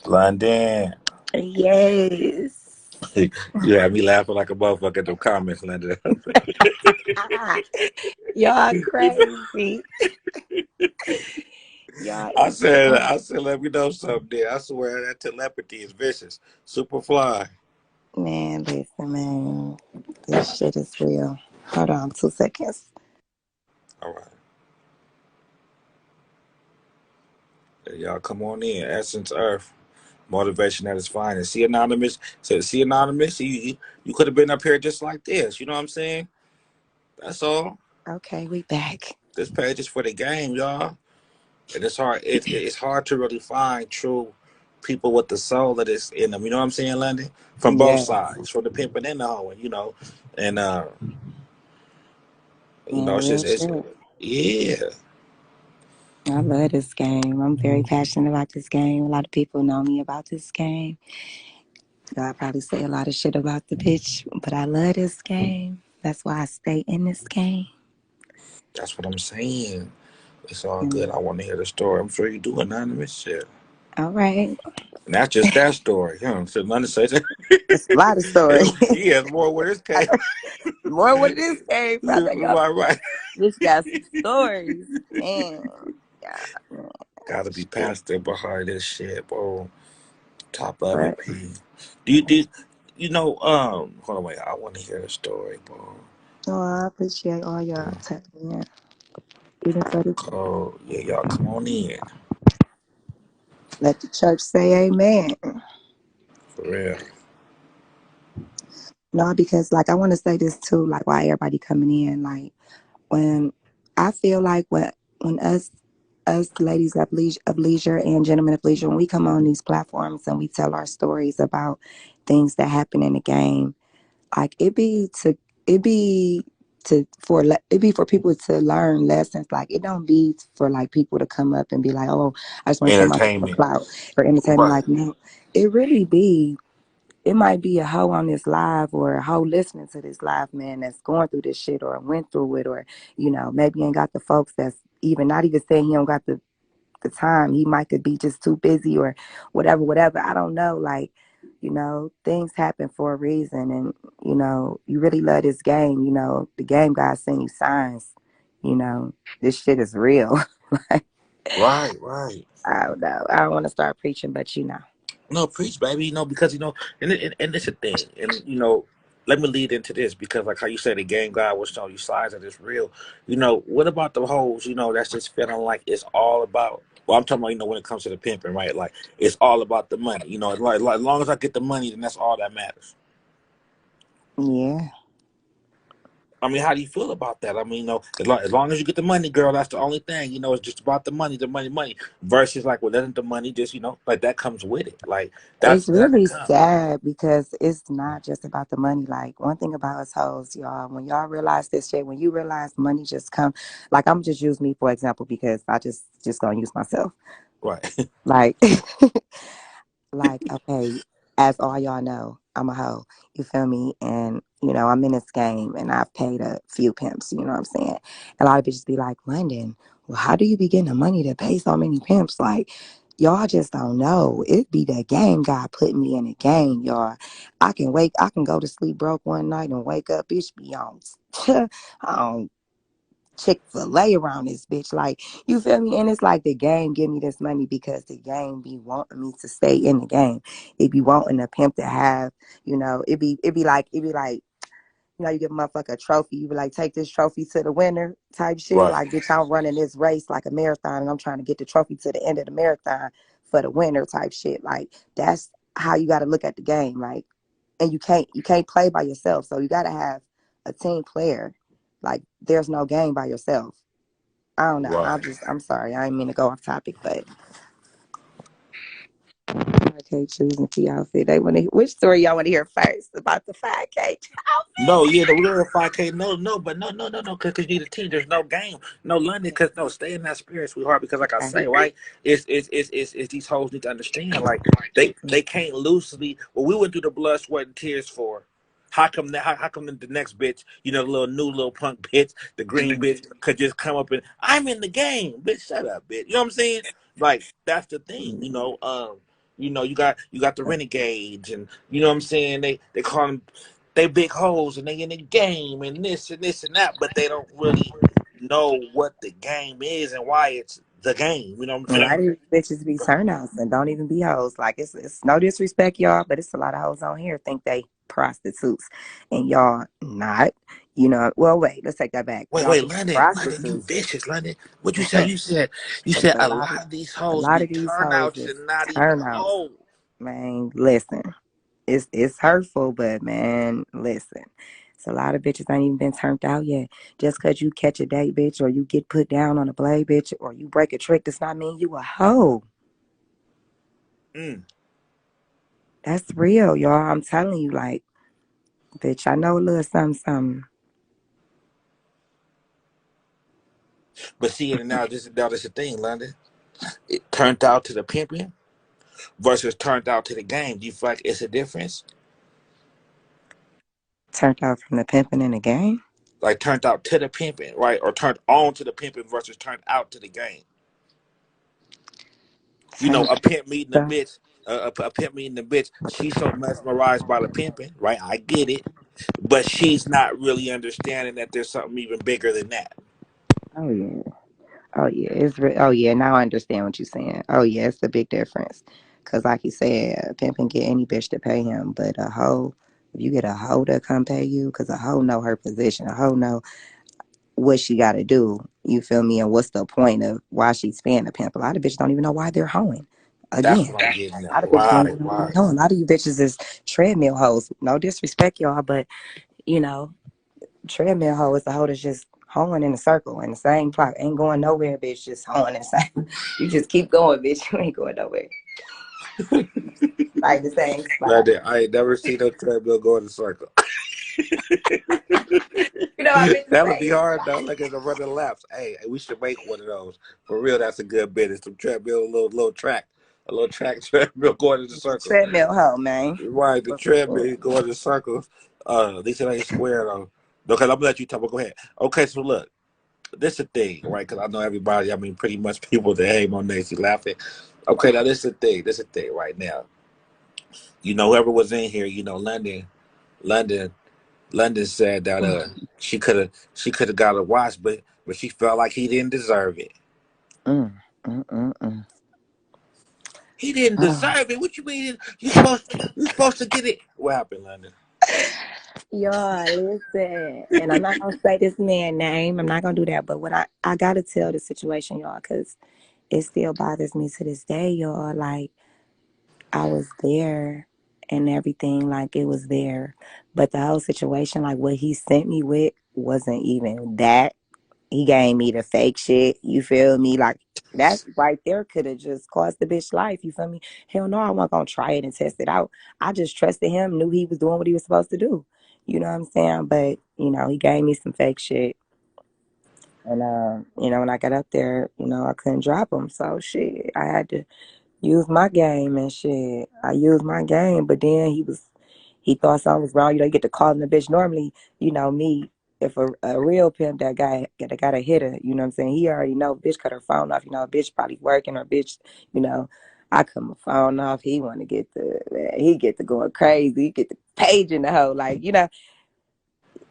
London. Yes. You had me laughing like a motherfucker at the comments, London. Y'all crazy. Y'all I is said, fun. I said, let me know something there. I swear that telepathy is vicious. Super fly. Man, listen, man. This shit is real. Hold on 2 seconds. All right. Y'all come on in. Essence Earth. Motivation at its finest. See anonymous. So see anonymous. You could have been up here just like this. You know what I'm saying? That's all. Okay, we back. This page is for the game, y'all. And it's hard. It's hard to really find true people with the soul that is in them. You know what I'm saying, London? From both Yes. sides, from the pimping and the hoeing. And Man, it's real just shit. yeah. I love this game. I'm very passionate about this game. A lot of people know me about this game. I probably say a lot of shit about the bitch, but I love this game. That's why I stay in this game. That's what I'm saying. It's all good. And, I want to hear the story. I'm sure you do anonymous shit. all right. And that's just that story. So London says It's a lot of stories. he has more where this came. More what it is game. I think y'all Right, right. bitch got some stories. Man. Yeah, man. Gotta be Shit. pastor behind this shit, bro. Top of it, But P. Hold on, wait. I want to hear the story, bro. oh, I appreciate all y'all tapping in. Even for this. Oh, yeah, y'all come on in. Let the church say amen. For real. No, because like I want to say this too, like why everybody coming in, like when I feel like when us ladies of leisure and gentlemen of leisure, when we come on these platforms and we tell our stories about things that happen in the game, like it be it be for people to learn lessons. Like it don't be for like people to come up and be like, oh, I just want to tell my for Entertainment. clout or entertainment. Right. Like no, it really be. It might be a hoe on this live or a hoe listening to this live, man, that's going through this shit or went through it, or maybe ain't got the folks that's even not even saying he don't got the time. He might could be just too busy or whatever. I don't know. Like, things happen for a reason. And, you really love this game. The game guys send you signs. This shit is real. Like, Right, right. I don't know. I don't want to start preaching, but No, preach, baby. Because and it's a thing, and let me lead into this because, like how you said, the game guy was showing you signs that it's real. What about the hoes? That's just feeling like it's all about. Well, I'm talking about when it comes to the pimping, right? Like it's all about the money. As long as I get the money, then that's all that matters. yeah. I mean, how do you feel about that? I mean, as long as you get the money, girl, that's the only thing. It's just about the money. Versus, like, well, doesn't the money just, like that comes with it. Like It's that's really come. sad because it's not just about the money. Like one thing about us hoes, y'all, when y'all realize this shit, when you realize money just come, like I'm just use me for example because I just gonna use myself. Right. Like like okay, as all y'all know, I'm a hoe. You feel me? And I'm in this game and I've paid a few pimps, you know what I'm saying? A lot of bitches be like, London, well, how do you be getting the money to pay so many pimps? Like, y'all just don't know. It be the game God put me in the game, y'all. I can go to sleep broke one night and wake up, bitch, be on on Chick-fil-A around this bitch. Like, you feel me? And it's like the game give me this money because the game be wanting me to stay in the game. It be wanting a pimp to have, it be like, you give a motherfucker a trophy. You be like, take this trophy to the winner type shit. Right. Like, bitch, I'm running this race like a marathon and I'm trying to get the trophy to the end of the marathon for the winner type shit. Like, that's how you got to look at the game. Like, and you can't play by yourself. So you got to have a team player. Like, there's no game by yourself. I don't know. Right. I'm sorry. I didn't mean to go off topic, but I can't choose the outfit. Which story y'all want to hear first about the 5K No, outfit? yeah, we're gonna 5K. No, but no, because you need a team. There's no game, no London. Because no, stay in that spirit, sweetheart. Because like I Okay. say, right, it's these hoes need to understand, like they can't loosely. Well, we went through the blood, sweat, and tears for. How come the next bitch, the little new little punk bitch, the green bitch, could just come up and I'm in the game, bitch. Shut up, bitch. You know what I'm saying? Like that's the thing. You got the renegades, and you know what I'm saying. They call them they big hoes, and they in the game, and this and that, but they don't really know what the game is and why it's the game. You know what I'm A lot saying? of these bitches be turnouts and don't even be hoes. Like it's no disrespect, y'all, but it's a lot of hoes on here think they prostitutes, and y'all not. Well, wait, let's take that back. Wait, Y'all wait, could be London, you prostitutes. vicious, London. What you say? But You said a a lot of lot of these a hoes lot be of these hoes turnouts is and not even turnouts. hoes. Man, listen, it's hurtful, but man, listen. It's a lot of bitches ain't even been turned out yet. Just cause you catch a date, bitch, or you get put down on a blade, bitch, or you break a trick, does not mean you a hoe. Mm. That's real, y'all. I'm telling you, like, bitch, I know a little something, something. But see, and now this the thing, London. It turned out to the pimping versus turned out to the game. Do you feel like it's a difference? Turned out from the pimping in the game. Like turned out to the pimping, right? Or turned on to the pimping versus turned out to the game. Turned A pimp meeting a out. bitch, a pimp meeting a bitch. She's so mesmerized by the pimping, right? I get it, but she's not really understanding that there's something even bigger than that. Oh yeah. Oh yeah. Oh yeah. Now I understand what you're saying. Oh yeah, it's a big difference. Cause like you said, a pimp can get any bitch to pay him, but a hoe, if you get a hoe to come pay you, cause a hoe know her position, a hoe know what she got to do. You feel me? And what's the point of why she's paying a pimp? A lot of bitches don't even know why they're hoeing. That's Again, what I'm getting a at. lot of bitches don't Right, even know why right. they're hoeing. A lot of you bitches is treadmill hoes. No disrespect, y'all, but you know, treadmill hoe is a hoe that's just hoeing in a circle in the same plot. Ain't going nowhere, bitch. Just hoeing in the same. You just keep going, bitch. You ain't going nowhere. Like the same spot. I ain't never seen no treadmill go in a circle. You know, I bitches That would be say hard though. Like it's a running laps. Hey, we should make one of those for real. That's a good bit. It's some treadmill, a little track treadmill going in the it's a circles. treadmill hoe, man. Right, the treadmill going in circles. At least it ain't square though. Okay, I'm gonna let you talk. But go ahead. Okay, so look, this is the thing, right? Because I know everybody. I mean, pretty much people that hate on Nancy laughing. Okay, now this is the thing. This is the thing right now. Whoever was in here, London, London said that she could have got a watch, but she felt like he didn't deserve it. Mm, mm, mm, mm. He didn't Ah. deserve it. What you mean? You supposed to get it? What happened, London? Y'all, listen. And I'm not gonna say this man name. I'm not gonna do that. But what I gotta tell the situation, y'all, because it still bothers me to this day, y'all. Like I was there and everything, like it was there. But the whole situation, like what he sent me with wasn't even that. He gave me the fake shit. You feel me? Like that right there could have just cost the bitch life. You feel me? Hell no, I wasn't gonna try it and test it out. I just trusted him, knew he was doing what he was supposed to do. You know what I'm saying? But he gave me some fake shit. And when I got up there, I couldn't drop him. So shit, I had to use my game and shit. I used my game, but then he thought something was wrong. You get to calling the bitch. Normally, me, if a real pimp that got a hitter, you know what I'm saying? He already know bitch cut her phone off. A bitch probably working or bitch, you know, I cut my phone off. He want to he get to going crazy. He get the page in the hole. Like,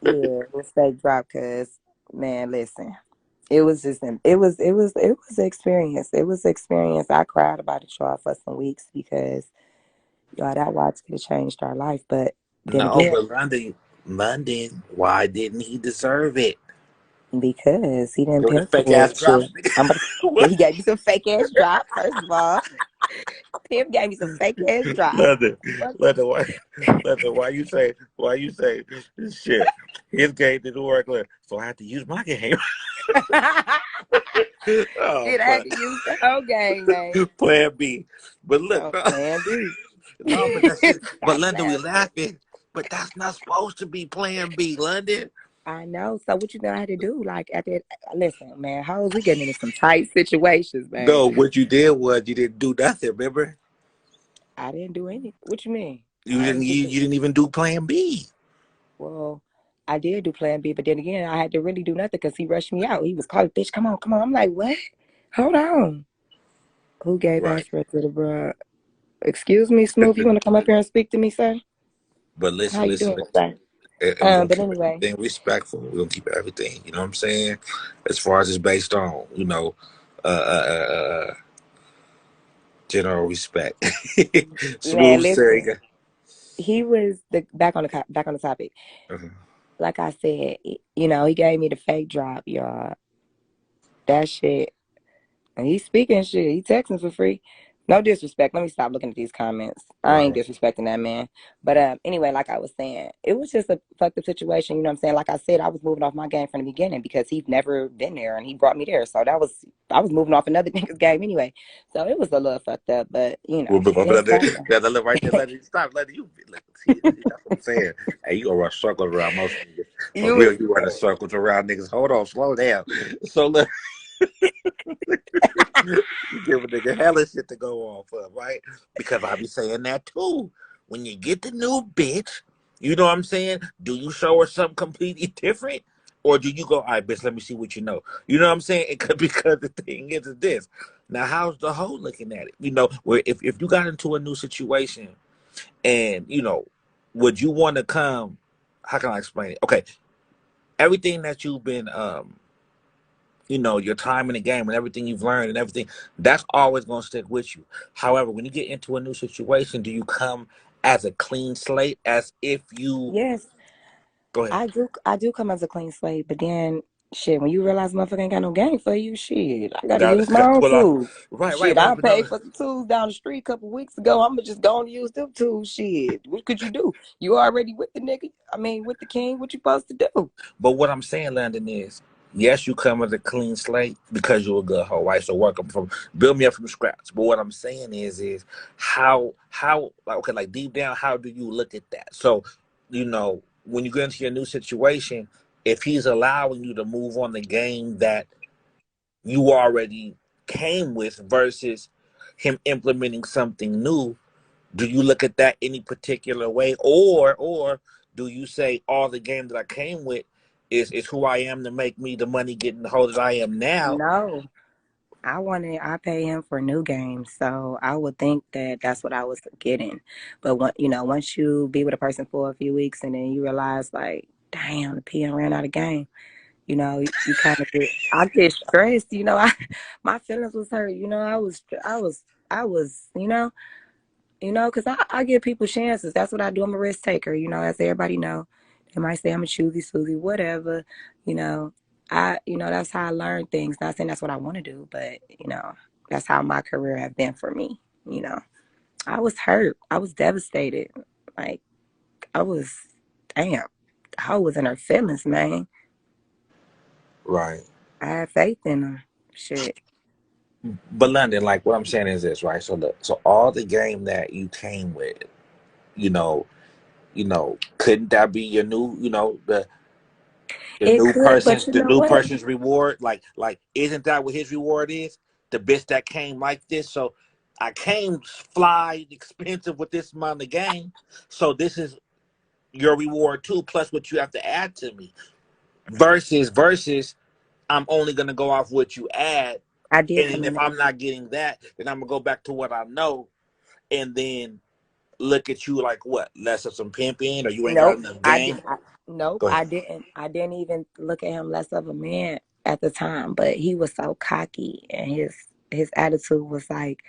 yeah, respect drop. Cause man, listen, it was just, it was an experience. It was an experience. I cried about it, y'all, for some weeks because y'all, that watch could have changed our life. But then No, again, but London, why didn't he deserve it? because he didn't It was the pimp for fake ass me. Shit. drops. I'm about to, yeah, What? he gave me some fake ass drops. First of all, Pimp gave me some fake ass drops. London, London, why you say shit? His game didn't work, so I had to use my game. Oh, Shit, I had to use the whole game, man. plan B. But look, Oh, plan B. no, but that's it. But Stop London, we laughing. laughing. But that's not supposed to be plan B, London. I know. So what you know how to do? Like at that, listen, man, hoes, we getting into some tight situations, man. No, what you did was you didn't do nothing. Remember, I didn't do any. What you mean? you didn't. You didn't even do plan B. Well, I did do Plan B, but then again, I had to really do nothing because he rushed me out. He was calling, bitch, come on, come on. I'm like, what? Hold on. Who gave Right. aspirin to the bro? Excuse me, Smooth. You want to come up here and speak to me, sir? But How listen, you listen, doing, listen. sir? And we're gonna But keep anyway, everything respectful. We're gonna keep everything, you know what I'm saying? As far as it's based on, uh, uh, uh, uh, general respect. man, Smooth listen. saying. He was the back on the topic. Uh, Like I said, he gave me the fake drop, y'all. That shit. And he's speaking shit. He texting for free. No disrespect. Let me stop looking at these comments. I right, ain't right. disrespecting that man. But anyway, like I was saying, it was just a fucked up situation. You know what I'm saying? Like I said, I was moving off my game from the beginning because he'd never been there and he brought me there. So I was moving off another nigga's game anyway. So it was a little fucked up, but We'll move on for things that. happen. Yeah, look right there. Let it stop. Let it, you look, see, that's what I'm saying. Hey, you gonna run circles around most niggas. For You real, was you running circles around niggas. Hold on, slow down. So look, you give a nigga hella shit to go off of, right? Because I be saying that too. When you get the new bitch, you know what I'm saying? Do you show her something completely different? Or do you go, all right, bitch, let me see what you know? You know what I'm saying? It could because the thing is this. Now, how's the hoe looking at it? Where if you got into a new situation and, would you want to come, how can I explain it? Okay, everything that you've been your time in the game and everything you've learned and everything, that's always going to stick with you. However, when you get into a new situation, do you come as a clean slate, as if you yes, go ahead? I do come as a clean slate, but then shit, when you realize motherfucker ain't got no game for you, shit, I gotta Got use my own pull off. tools. Right, right, Shit, right. I But no, paid for some tools down the street a couple weeks ago. I'ma just go and use them tools. Shit. What could you do? You already with the nigga. I mean with the king, what you supposed to do? but what I'm saying, Landon, is yes, you come as a clean slate because you're a good hoe, right? So build me up from scratch. But what I'm saying is how like okay, like deep down, how do you look at that? So, when you get into your new situation, if he's allowing you to move on the game that you already came with versus him implementing something new, do you look at that any particular way, or do you say all the game that I came with is who I am to make me the money getting the hoe that I am now? No. I pay him for new games, so I would think that that's what I was getting. But once you be with a person for a few weeks and then you realize like, damn, the PM ran out of game. You kind of I get stressed. My feelings was hurt. I was, because I give people chances. That's what I do. I'm a risk taker. As everybody know, they might say I'm a choosy Susie, whatever. You know, that's how I learn things. Not saying that's what I want to do, but that's how my career have been for me. You know, I was hurt. I was devastated. Like I was, damn. I was in her feelings, man. Right. I had faith in her. Shit. But London, like what I'm saying is this, right? So look, so all the game that you came with, you know, couldn't that be your new, the It new could, person's but you the know new what? person's reward? Like isn't that what his reward is? The bitch that came like this. So I came fly expensive with this amount of game. So this is your reward too, plus what you have to add to me. Versus I'm only gonna go off what you add. I did And come then in if there. I'm not getting that, then I'm gonna go back to what I know and then look at you like what? Less of some pimping or you ain't got Nope. enough I did. game? Nope. Go ahead. I didn't. I didn't even look at him less of a man at the time. But he was so cocky, and his attitude was like,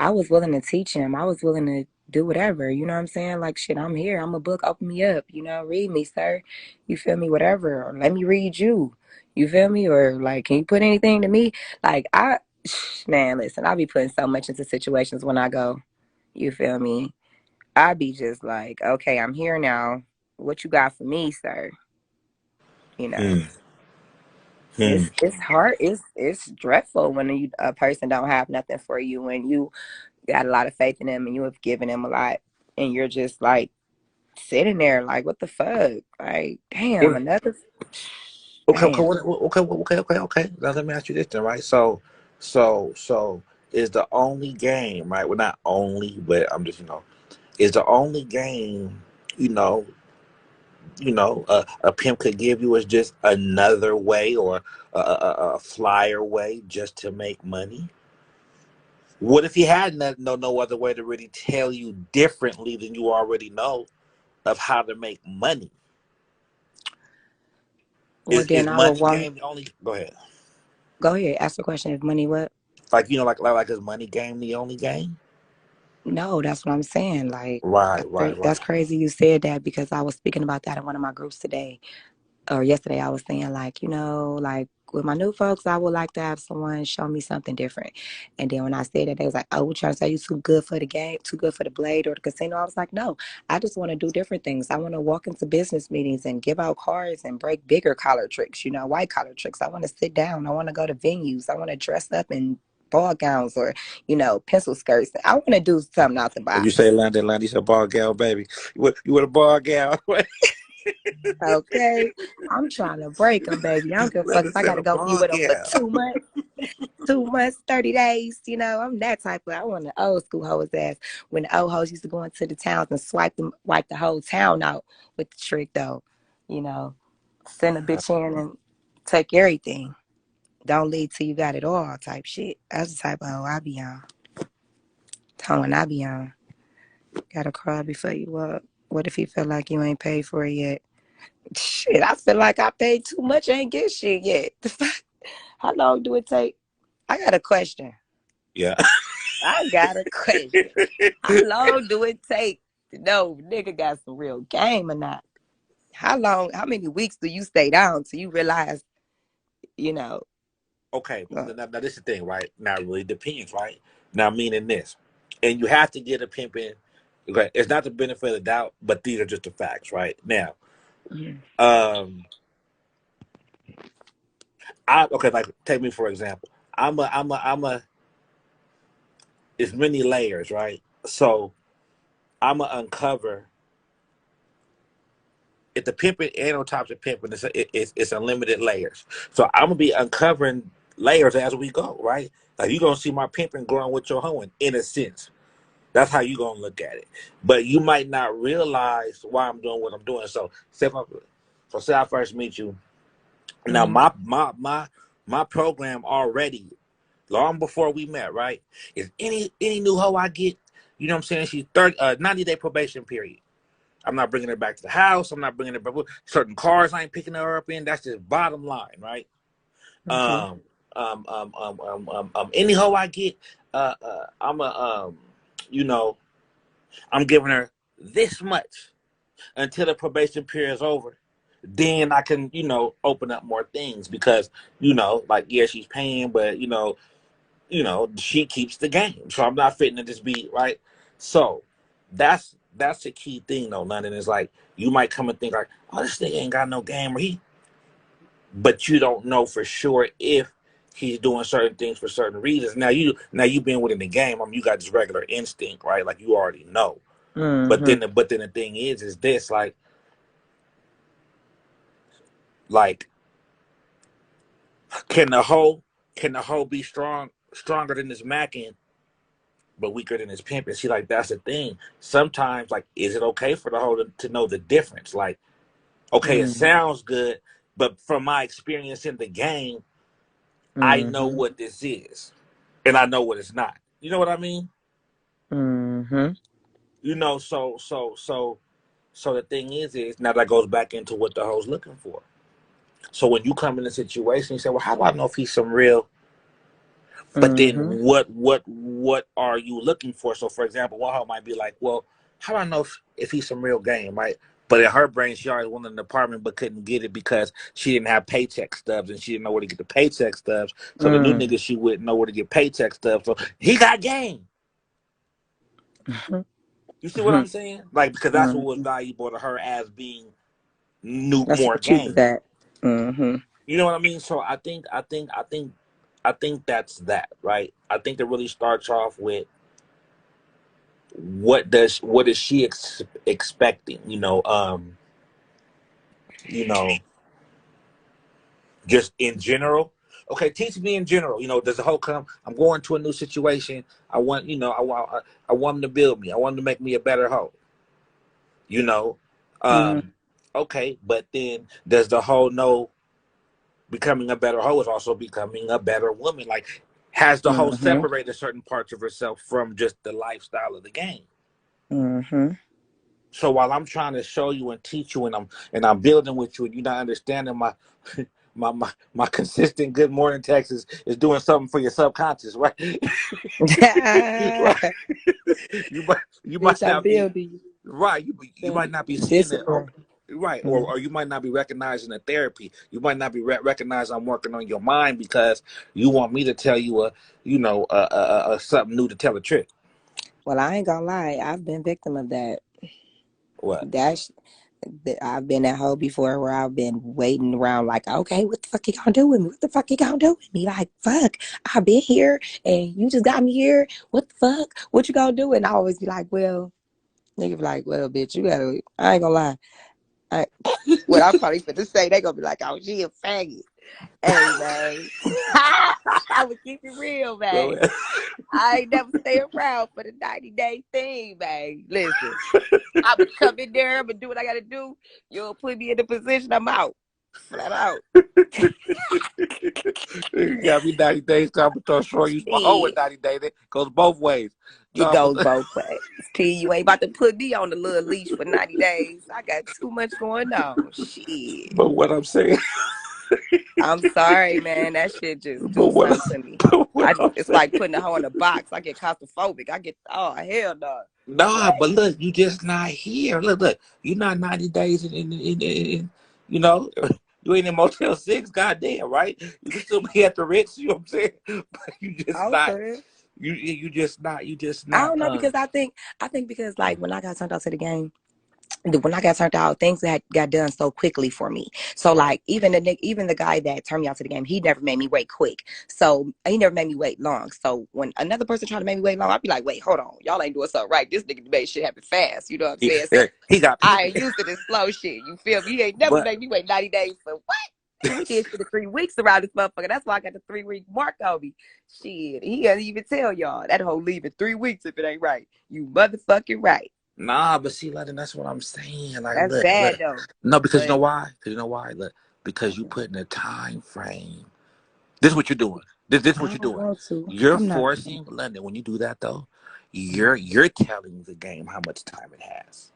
I was willing to teach him. I was willing to do whatever. You know what I'm saying? Like shit, I'm here. I'm a book. Open me up. Read me, sir. You feel me? Whatever. Or let me read you. You feel me? Or like, can you put anything to me? Like man, listen. I be putting so much into situations when I go. You feel me? I be just like, okay, I'm here now. What you got for me, sir? You know, Hmm. Hmm. it's hard. It's dreadful when a person don't have nothing for you, when you got a lot of faith in them and you have given them a lot, and you're just like sitting there like, what the fuck? Like, damn, Well, another okay, okay, damn. okay. Now let me ask you this then, right? So is the only game, right? Well, not only, but I'm just, is the only game, you know, a pimp could give you is just another way or a flyer way just to make money. What if he had no other way to really tell you differently than you already know of how to make money? Well, Is then I would money want. game the only? Go ahead. Go ahead. Ask the question. Is money what? Like like is money game the only game? No, that's what I'm saying. Like Right, right, that's right. crazy you said that because I was speaking about that in one of my groups today or yesterday. I was saying like, like with my new folks, I would like to have someone show me something different. And then when I said that, they was like, "Oh, we trying to say you too good for the game, too good for the blade or the casino." I was like, "No, I just want to do different things. I want to walk into business meetings and give out cards and break bigger collar tricks, white collar tricks. I want to sit down. I want to go to venues. I want to dress up in ball gowns or pencil skirts. I want to do something out the If you say box." London, London, you a ball gal, baby. You want a ball gal? Okay, I'm trying to break them, baby. I don't give a fuck London if I said got to a go be ball with them for gal. 2 months. 2 months, 30 days. I'm that type of. I want the old school hoes ass. When the old hoes used to go into the towns and wipe the whole town out with the trick though. You know, send a bitch in and take everything. Don't leave till you got it all type shit. That's the type of hoe I be on. Tone I be on. Gotta crawl before you walk. What if he feel like you ain't paid for it yet? Shit, I feel like I paid too much. I ain't get shit yet. How long do it take? I got a question. Yeah. I got a question. How long do it take to know if nigga got some real game or not? How many weeks do you stay down till you realize, you know, Okay. uh, Now this is the thing, right? Now it really depends, right? Now meaning this, and you have to get a pimping. Okay, it's not the benefit of the doubt, but these are just the facts, right? Now, mm, um, I okay, like take me for example. I'm a. It's many layers, right? So I'm gonna uncover if the pimping and on top of pimping, it's unlimited layers. So I'm gonna be uncovering layers as we go, right? Like you're gonna see my pimping growing with your hoeing in a sense. That's how you gonna look at it. But you might not realize why I'm doing what I'm doing. Say I first meet you. Now mm, my program already, long before we met, right? Is any new hoe I get, you know what I'm saying? She's 90-day probation period. I'm not bringing her back to the house. I'm not bringing her back. Certain cars I ain't picking her up in. That's just bottom line, right? okay. Um, any hoe I get, I'm you know, I'm giving her this much until the probation period is over. Then I can, open up more things because, like yeah, she's paying, but she keeps the game. So I'm not fitting to just be right. So that's the key thing though, London, is like you might come and think like, oh, this nigga ain't got no game or but you don't know for sure if he's doing certain things for certain reasons. Now you been within the game, you got this regular instinct, right? Like you already know. But Mm-hmm. then the thing is this like can the hoe be stronger than this macking but weaker than his pimp? And see, like that's the thing. Sometimes, like, is it okay for the hoe to know the difference? Like, okay, it Mm-hmm. sounds good, but from my experience in the game, I know Mm-hmm. what this is, and I know what it's not. You know what I mean? Mm-hmm. So the thing is now that goes back into what the hoe's looking for. So when you come in a situation, you say, well, how do I know if he's some real? But then Mm-hmm. what are you looking for? So for example, one hoe might be like, well, how do I know if he's some real game, right? But in her brain, she already wanted an apartment but couldn't get it because she didn't have paycheck stubs and she didn't know where to get the paycheck stubs. So the new Mm-hmm. nigga she wouldn't know where to get paycheck stubs. So he got game. You see what Mm-hmm. I'm saying? Like because that's what was Mm-hmm. valuable to her as being new That's more what she was game. at. Mm-hmm. You know what I mean? So I think that's that, right? I think it really starts off with what is she expecting, you know just in general. Okay, teach me in general, does the whole come, I'm going to a new situation, I want them to build me, I want them to make me a better hoe, you know Mm-hmm. um okay, but then does the whole know becoming a better hoe is also becoming a better woman? Like, has the whole Mm-hmm. separated certain parts of herself from just the lifestyle of the game. Mm-hmm. So while I'm trying to show you and teach you, and I'm building with you, and you're not understanding my my consistent good morning text is doing something for your subconscious, right? Right. You might Bitch, I'm not be building you. right. You Building might not be you seeing it. discipline. Right, Mm. or you might not be recognizing the therapy. You might not be recognizing I'm working on your mind because you want me to tell you something new to tell a trick. Well, I ain't gonna lie. I've been victim of that. What? That's I've been that hoe before where I've been waiting around like, okay, what the fuck you gonna do with me? What the fuck you gonna do with me? Like, fuck, I've been here and you just got me here. What the fuck? What you gonna do? And I always be like, well, nigga be like, well, bitch, you gotta, I ain't gonna lie. I, what I'm probably finna say, they gonna be like, oh, she a faggot. Hey, man. I would keep it real, Go man. ahead. I ain't never stay around for the 90-day thing, man. Listen, I'ma come in there, I'ma do what I gotta do. You'll put me in the position, I'm out. Flat out. You got me 90 days. So I'm gonna throw short use my whole with Shit. 90 days. It goes both ways. It No, goes but both ways. P, you ain't about to put me on the little leash for 90 days. I got too much going on. Shit. but what I'm saying, I'm sorry, man. That shit just but do what something to me. but what I'm It's saying. like putting a hoe in a box. I get claustrophobic. I get, oh, hell no. Nah, What? but look, you just not here. Look, you not 90 days in you know, you ain't in Motel 6, goddamn, right? You can still be at the Ritz, you know what I'm saying? But Okay. you just I not don't know because I think because like when I got turned out to the game, when I got turned out, things got done so quickly for me. So like even the guy that turned me out to the game, he never made me wait quick. So he never made me wait long. So when another person tried to make me wait long, I'd be like, wait, hold on, y'all ain't doing something right. This nigga made shit happen fast. You know what I'm he, saying? So he got I people. ain't used to this slow shit. You feel me? He ain't never But made me wait 90 days for what? We did shit in 3 weeks around this motherfucker. That's why I got the 3 week mark on me. Shit, he doesn't even tell y'all that whole leave in 3 weeks if it ain't right. You motherfucking right. nah, but see, London, that's what I'm saying. Like, That's look. bad though. No, because you know But why? Because you know why? Look, because you put in a time frame. This is what you're doing. This is what I you're don't doing. want to. You're I'm not. forcing London. When you do that though, you're telling the game how much time it has.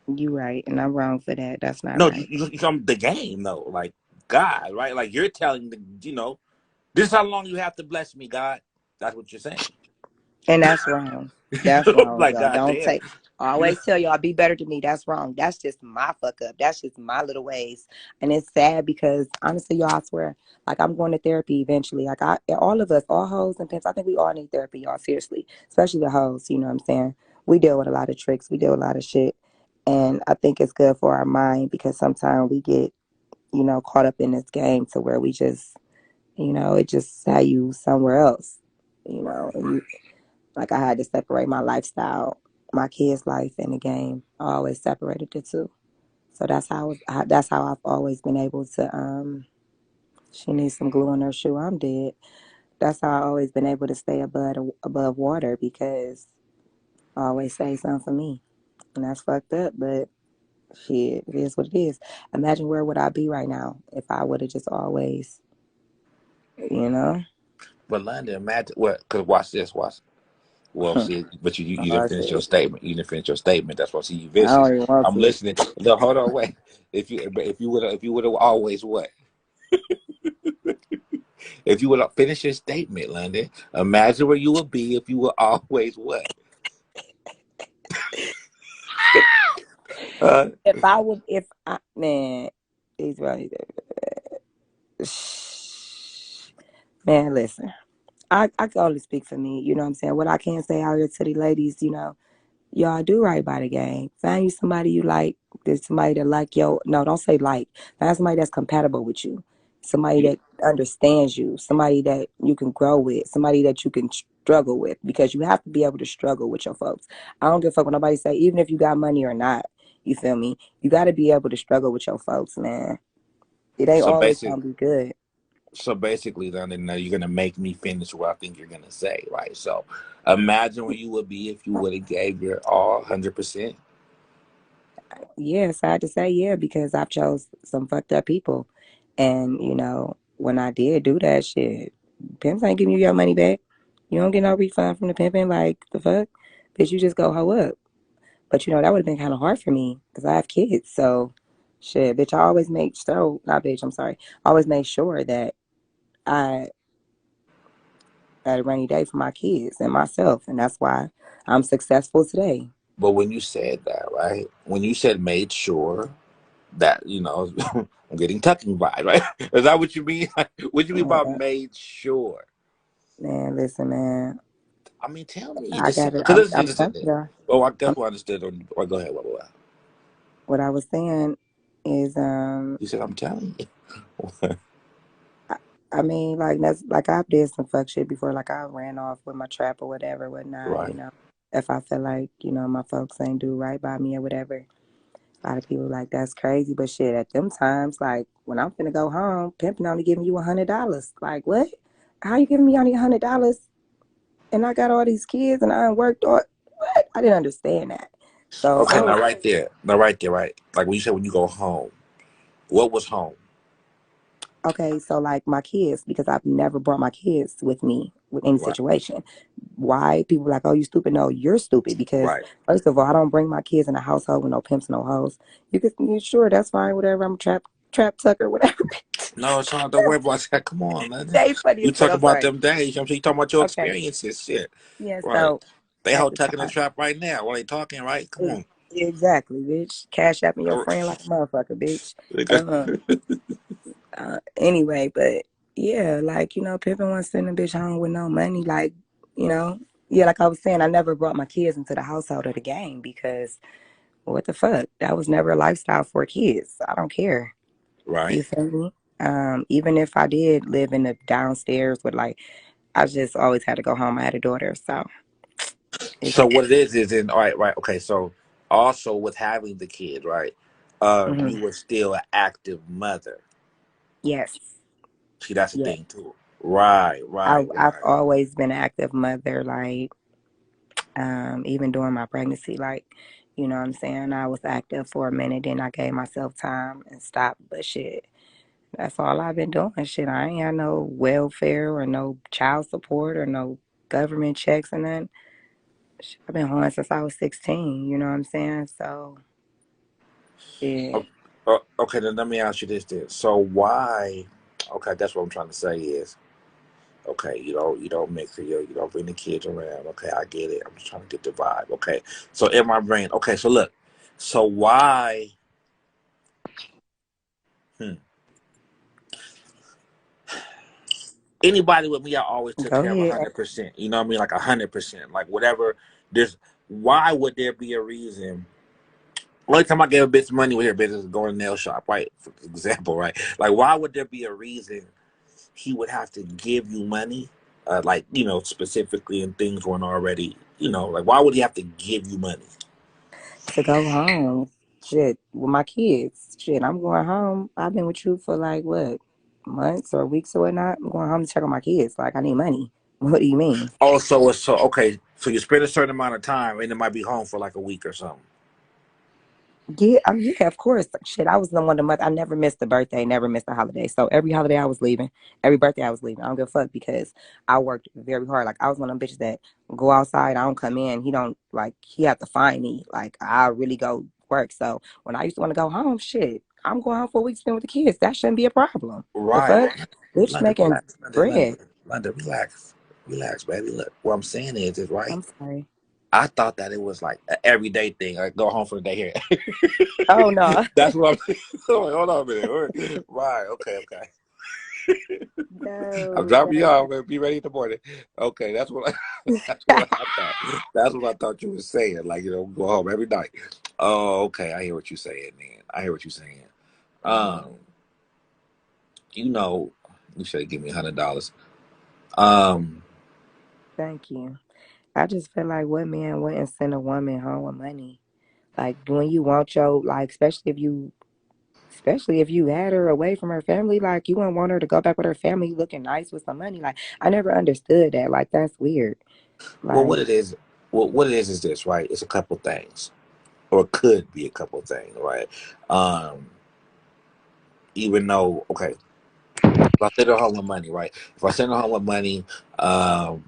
You right, and I'm wrong for that. That's not No, right. you come the game though. Like God, right? Like you're telling this is how long you have to bless me, God. That's what you're saying. And that's wrong. You That's know, wrong, like y'all. God Don't damn. take. I You know, always tell y'all be better than me. That's wrong. That's just my fuck up. That's just my little ways. And it's sad because honestly, y'all, I swear, like I'm going to therapy eventually. Like all of us, all hoes and pimps, I think we all need therapy, y'all. Seriously, especially the hoes. You know what I'm saying? We deal with a lot of tricks. We deal with a lot of shit, and I think it's good for our mind because sometimes we get caught up in this game to where we just it just had you somewhere else. right. And like I had to separate my lifestyle, my kids' life, and the game. I always separated the two. So that's how I've always been able to. She needs some glue on her shoe. I'm dead. That's how I always been able to stay above water because I always say something for me, and that's fucked up. But shit, it is what it is. Imagine where would I be right now if I would have just always, you know. But London, imagine what? Because watch this. Watch. Well, see, but you didn't Oh finish your shit! statement. You didn't finish your statement. That's why I see you I vicious. don't even want I'm to. listening. No, hold on, wait. If you would have always what? If you would have finished your statement, London, imagine where you would be if you were always what? Uh, If I, man, these right, man, listen, I can only speak for me. You know what I'm saying? What I can say out here to the ladies, y'all do right by the game. Find you somebody you like. There's somebody that like no, don't say like. Find somebody that's compatible with you. Somebody you, that understands you. Somebody that you can grow with. Somebody that you can struggle with. Because you have to be able to struggle with your folks. I don't give a fuck what nobody say, even if you got money or not. You feel me? You got to be able to struggle with your folks, man. It ain't so always basically, gonna be good. London, now you're gonna make me finish what I think you're gonna say, right? So, imagine where you would be if you would have gave your all 100%. Yes, I had to say yeah because I've chose some fucked up people, and when I did do that shit. Pimps ain't giving you your money back. You don't get no refund from the pimping. Like, the fuck? Bitch, you just go hoe up. But, that would have been kind of hard for me because I have kids. So, shit, bitch, I always make sure, not bitch, I'm sorry. I always make sure that I had a rainy day for my kids and myself. And that's why I'm successful today. But when you said that, right? When you said made sure that, I'm getting tucking by, right? Is that what you mean? What you mean by Uh, made sure? Man, listen, man. I mean, tell me. I Just got it. because this I'm is just telling it. you. Oh, I guess I'm, what I understood. Oh, go ahead. What? what I was saying is, You said I'm telling you. I, I mean, like that's like I've did some fuck shit before. Like I ran off with my trap or whatever, whatnot. Right. If I feel like my folks ain't do right by me or whatever. A lot of people like that's crazy, but shit, at them times, like when I'm finna go home, pimping only giving you $100. Like what? How you giving me only $100? And I got all these kids and I ain't worked all. What? I didn't understand that. So Okay. I was Now, right there. Now, right there. Right. Like when you said when you go home. What was home? okay. So like my kids, because I've never brought my kids with me with any Right. situation. Why people like, oh, you stupid? No, you're stupid because Right. first of all, I don't bring my kids in a household with no pimps, no hoes. You sure that's fine, whatever. I'm a trap tucker, whatever. No, it's not. Don't worry about that. Come on, man. They funny You as fuck. talk I'm about sorry. them days. I'm sure you talking about your Okay. experiences. Shit. Yeah. Right. So They at whole the tucking the time, trap right now while they talking. Right. Come on. exactly, bitch. Cash apping your friend like a motherfucker, bitch. Uh, anyway, but yeah, like pimping was sending a bitch home with no money. Like you know, yeah, like I was saying, I never brought my kids into the household or the game because what the fuck? That was never a lifestyle for kids. I don't care. Right. You feel me? Even if I did live in the downstairs with like, I just always had to go home. I had a daughter, so it So just. what it is in all right, right, okay. So also with having the kid, right? Mhm. You were still an active mother. Yes, See, that's the yes. thing too. Right, right, I've right, always been an active mother, like even during my pregnancy, like what I'm saying. I was active for a minute, then I gave myself time and stopped. But shit, that's all I've been doing. Shit, I ain't had no welfare or no child support or no government checks and nothing. Shit, I've been home since I was 16. You know what I'm saying? So O- shit, okay, then let me ask you this then. So why? Okay, that's what I'm trying to say is okay. You don't mix it. You don't bring the kids around. Okay, I get it. I'm just trying to get the vibe. Okay, so in my brain. Okay, so look. So why? Hmm, anybody with me, I always took go care of ahead. 100%. You know what I mean? Like 100%. Like whatever. There's why would there be a reason? Only time I gave a bitch money with her business is going to nail shop, right? For example, right? Like why would there be a reason he would have to give you money? Like specifically, and things weren't already. Like why would he have to give you money? To go home. Shit, with my kids. Shit, I'm going home. I've been with you for like what, months or weeks or whatnot. I'm going home to check on my kids. Like I need money. What do you mean? Also, so okay. So you spend a certain amount of time, and it might be home for like a week or something. Yeah, yeah, of course. Shit, I was the one the month. I never missed a birthday, never missed a holiday. So every holiday I was leaving, every birthday I was leaving. I don't give a fuck because I worked very hard. Like I was one of them bitches that go outside. I don't come in. He don't like. He have to find me. Like I really go work. So when I used to want to go home, shit, I'm going home for a week spent with the kids. That shouldn't be a problem. The Right. fuck, bitch, London, making relax. London, bread. London, London, relax. Relax, baby. Look, what I'm saying is right. I'm sorry. I thought that it was like an everyday thing. Like go home for the day here. Oh no, That's what I'm. Hold on a minute. Right. Okay. Okay. I'm no, dropping you no. off. Man. Be ready in the morning. Okay. That's what. That's what I thought. That's what I thought you were saying. Like go home every night. Oh, okay. I hear what you're saying, man. I hear what you're saying. Um, you know, you should give me $100. Um, Thank you. I just feel like what man wouldn't send a woman home with money? Like when you want your like, especially if you had her away from her family, like you wouldn't want her to go back with her family looking nice with some money. Like I never understood that. Like that's weird. well, what Like it is, what it is this, right? It's a couple things, or it could be a couple things, right? Um, even though, okay. if I send her home with money, right? If I send her home with money, um,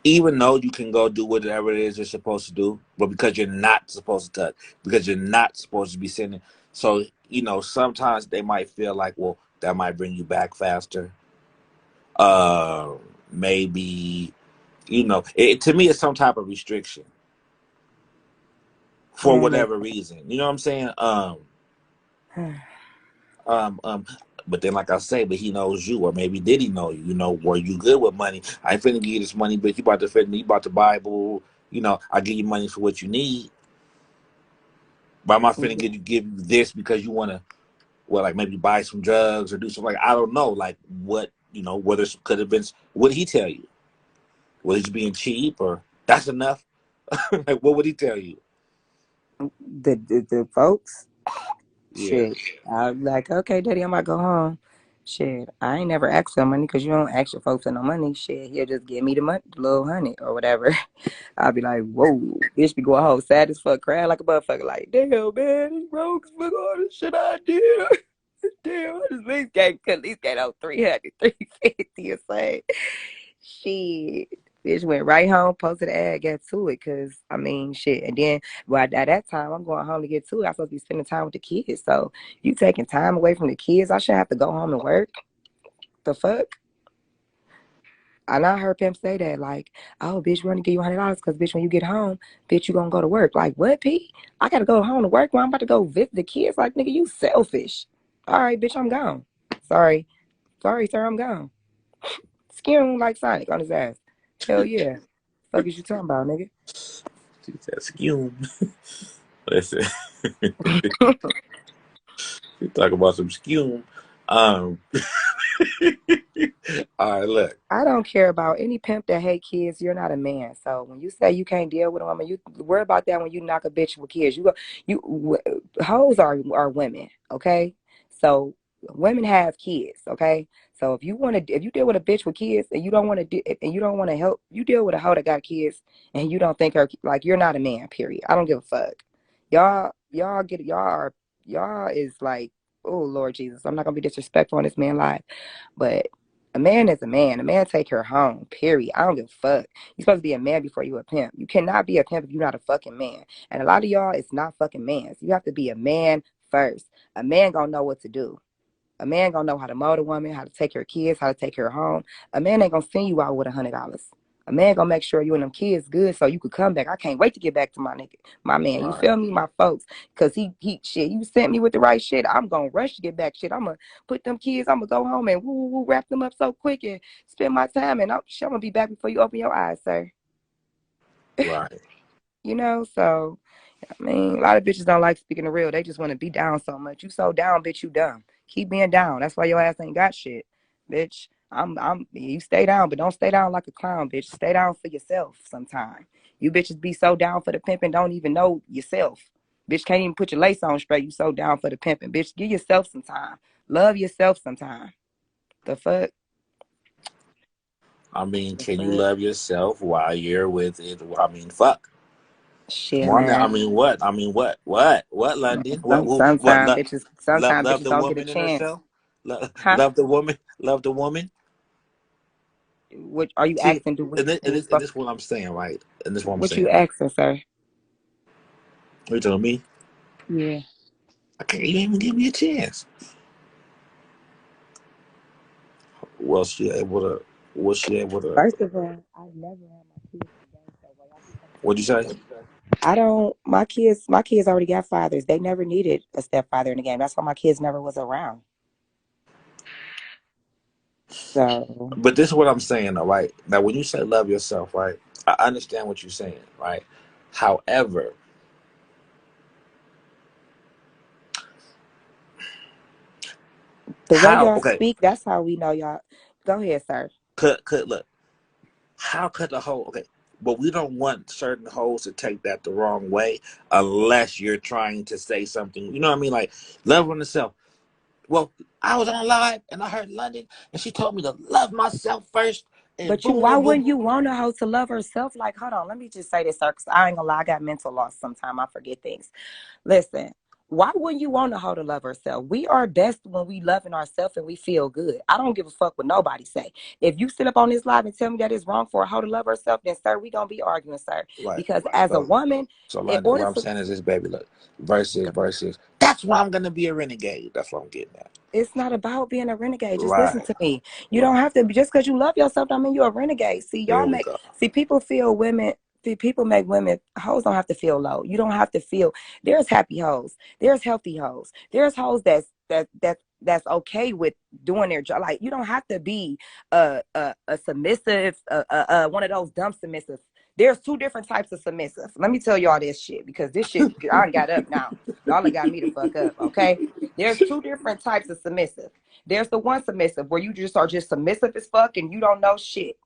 even though you can go do whatever it is you're supposed to do, but because you're not supposed to touch, because you're not supposed to be sending. So, sometimes they might feel like, well, that might bring you back faster. Uh, Maybe, to me, it's some type of restriction for whatever reason. You know what I'm saying? Um, um, but then, like I say, but he knows you, or maybe did he know you? Were you good with money? I ain't finna give you this money, but you about to Bible. I give you money for what you need, but I'm not finna give you this because you wanna, well, like maybe buy some drugs or do something. Like, I don't know, like what, whether it could have been. What did he tell you? Was he being cheap, or that's enough? Like, what would he tell you? The folks, Yeah. shit. I'm like, okay, daddy, I might go home. Shit, I ain't never asked for money because you don't ask your folks for no money. Shit, he'll just give me the money, the little honey or whatever. I'll be like, whoa, bitch, be going home sad as fuck, crying like a motherfucker. Like, damn, man, it's broke as fuck, all this shit I did. Damn, I just at least gave out 300, 350 or something. Shit. Bitch went right home, posted the ad, got to it, cause I mean, shit. And then, well, at that time, I'm going home to get to it. I'm supposed to be spending time with the kids. So you taking time away from the kids? I shouldn't have to go home and work. The fuck? And I heard Pimp say that, like, oh, bitch, we're gonna give you $100 because, bitch, when you get home, bitch, you gonna go to work. Like, what, P? I gotta go home to work when I'm about to go visit the kids. Like, nigga, you selfish. All right, bitch, I'm gone. Sorry. Sorry, sir, I'm gone. Skin like Sonic on his ass. Hell yeah. Fuck is you talking about, nigga? She said, "Skew." Listen, you talk about some skew. Um, all right, look. I don't care about any pimp that hate kids. You're not a man. So when you say you can't deal with a woman, you worry about that when you knock a bitch with kids. Hoes are women, okay? So women have kids, okay? So if you deal with a bitch with kids and you don't want to and you don't want to help, you deal with a hoe that got kids and you don't think her like you're not a man. Period. I don't give a fuck. Y'all is like, oh Lord Jesus, I'm not gonna be disrespectful on this man live, but a man is a man. A man take her home. Period. I don't give a fuck. You're supposed to be a man before you a pimp. You cannot be a pimp if you're not a fucking man. And a lot of y'all, it's not fucking mans. You have to be a man first. A man gonna know what to do. A man gonna know how to mold a woman, how to take care of kids, how to take her home. A man ain't gonna send you out with $100. A man gonna make sure you and them kids good so you could come back. I can't wait to get back to my nigga, my man. You Right. feel me, my folks? Cause he shit. You sent me with the right shit. I'm gonna rush to get back. Shit. I'm gonna put them kids. I'm gonna go home and wrap them up so quick and spend my time. And I'm gonna be back before you open your eyes, sir. Right. So I mean, a lot of bitches don't like speaking the real. They just want to be down so much. You so down, bitch, you dumb. Keep being down. That's why your ass ain't got shit, bitch. You stay down, but don't stay down like a clown, bitch. Stay down for yourself sometime. You bitches be so down for the pimping, don't even know yourself. Bitch can't even put your lace on straight. You so down for the pimping, bitch. Give yourself some time. Love yourself sometime. The fuck? I mean, The can you fuck? love yourself while you're with it? I mean, fuck. Come Shit, on now. I man. mean, what? I mean, what? What, London? What? Sometimes Love bitches the don't get a woman in chance. herself. Love, Huh? love the woman. Love the woman. What are you See, asking? and this is what I'm saying, right? And this is what I'm What you saying. asking, sir? You telling me? Yeah. I can't even give me a chance. Was she able to? Was she able to? First of all, I never had my kids in the game, so why y'all keep coming to What'd you say? me? I don't. My kids already got fathers. They never needed a stepfather in the game. That's why my kids never was around. So But this is what I'm saying, though, right? Now, when you say love yourself, right? I understand what you're saying, right? However, the way how? y'all Okay, speak, that's how we know y'all. Go ahead, sir. could look. How could the whole? Okay, but we don't want certain hoes to take that the wrong way, unless you're trying to say something. You know what I mean? Like love on yourself. Well, I was on live and I heard London, and she told me to love myself first, and But boom, boom, why boom, boom. wouldn't you want a hoe to love herself? Like, hold on, let me just say this, sir, because I ain't gonna lie, I got mental loss sometime. I forget things. Listen. Why wouldn't you want to hold a love herself? We are best when we loving ourselves and we feel good. I don't give a fuck what nobody say. If you sit up on this live and tell me that it's wrong for a hoe to love herself, then sir, we gonna be arguing, sir. Right, Because right. as a woman, So in London, order what I'm for saying is this, baby, look, versus. That's why I'm gonna be a renegade. That's what I'm getting at. it's not about being a renegade. Just listen Right, to me. You don't right. have to just because you love yourself don't mean you're a renegade. There we go. People feel women. See, people make women hoes don't have to feel low. You don't have to feel. There's happy hoes. There's healthy hoes. There's hoes that's okay with doing their job. Like you don't have to be a submissive, one of those dumb submissives. There's two different types of submissive. Let me tell y'all this shit because this shit I done got up now. Y'all done got me to fuck up. Okay. There's two different types of submissive. There's the one submissive where you just are just submissive as fuck and you don't know shit.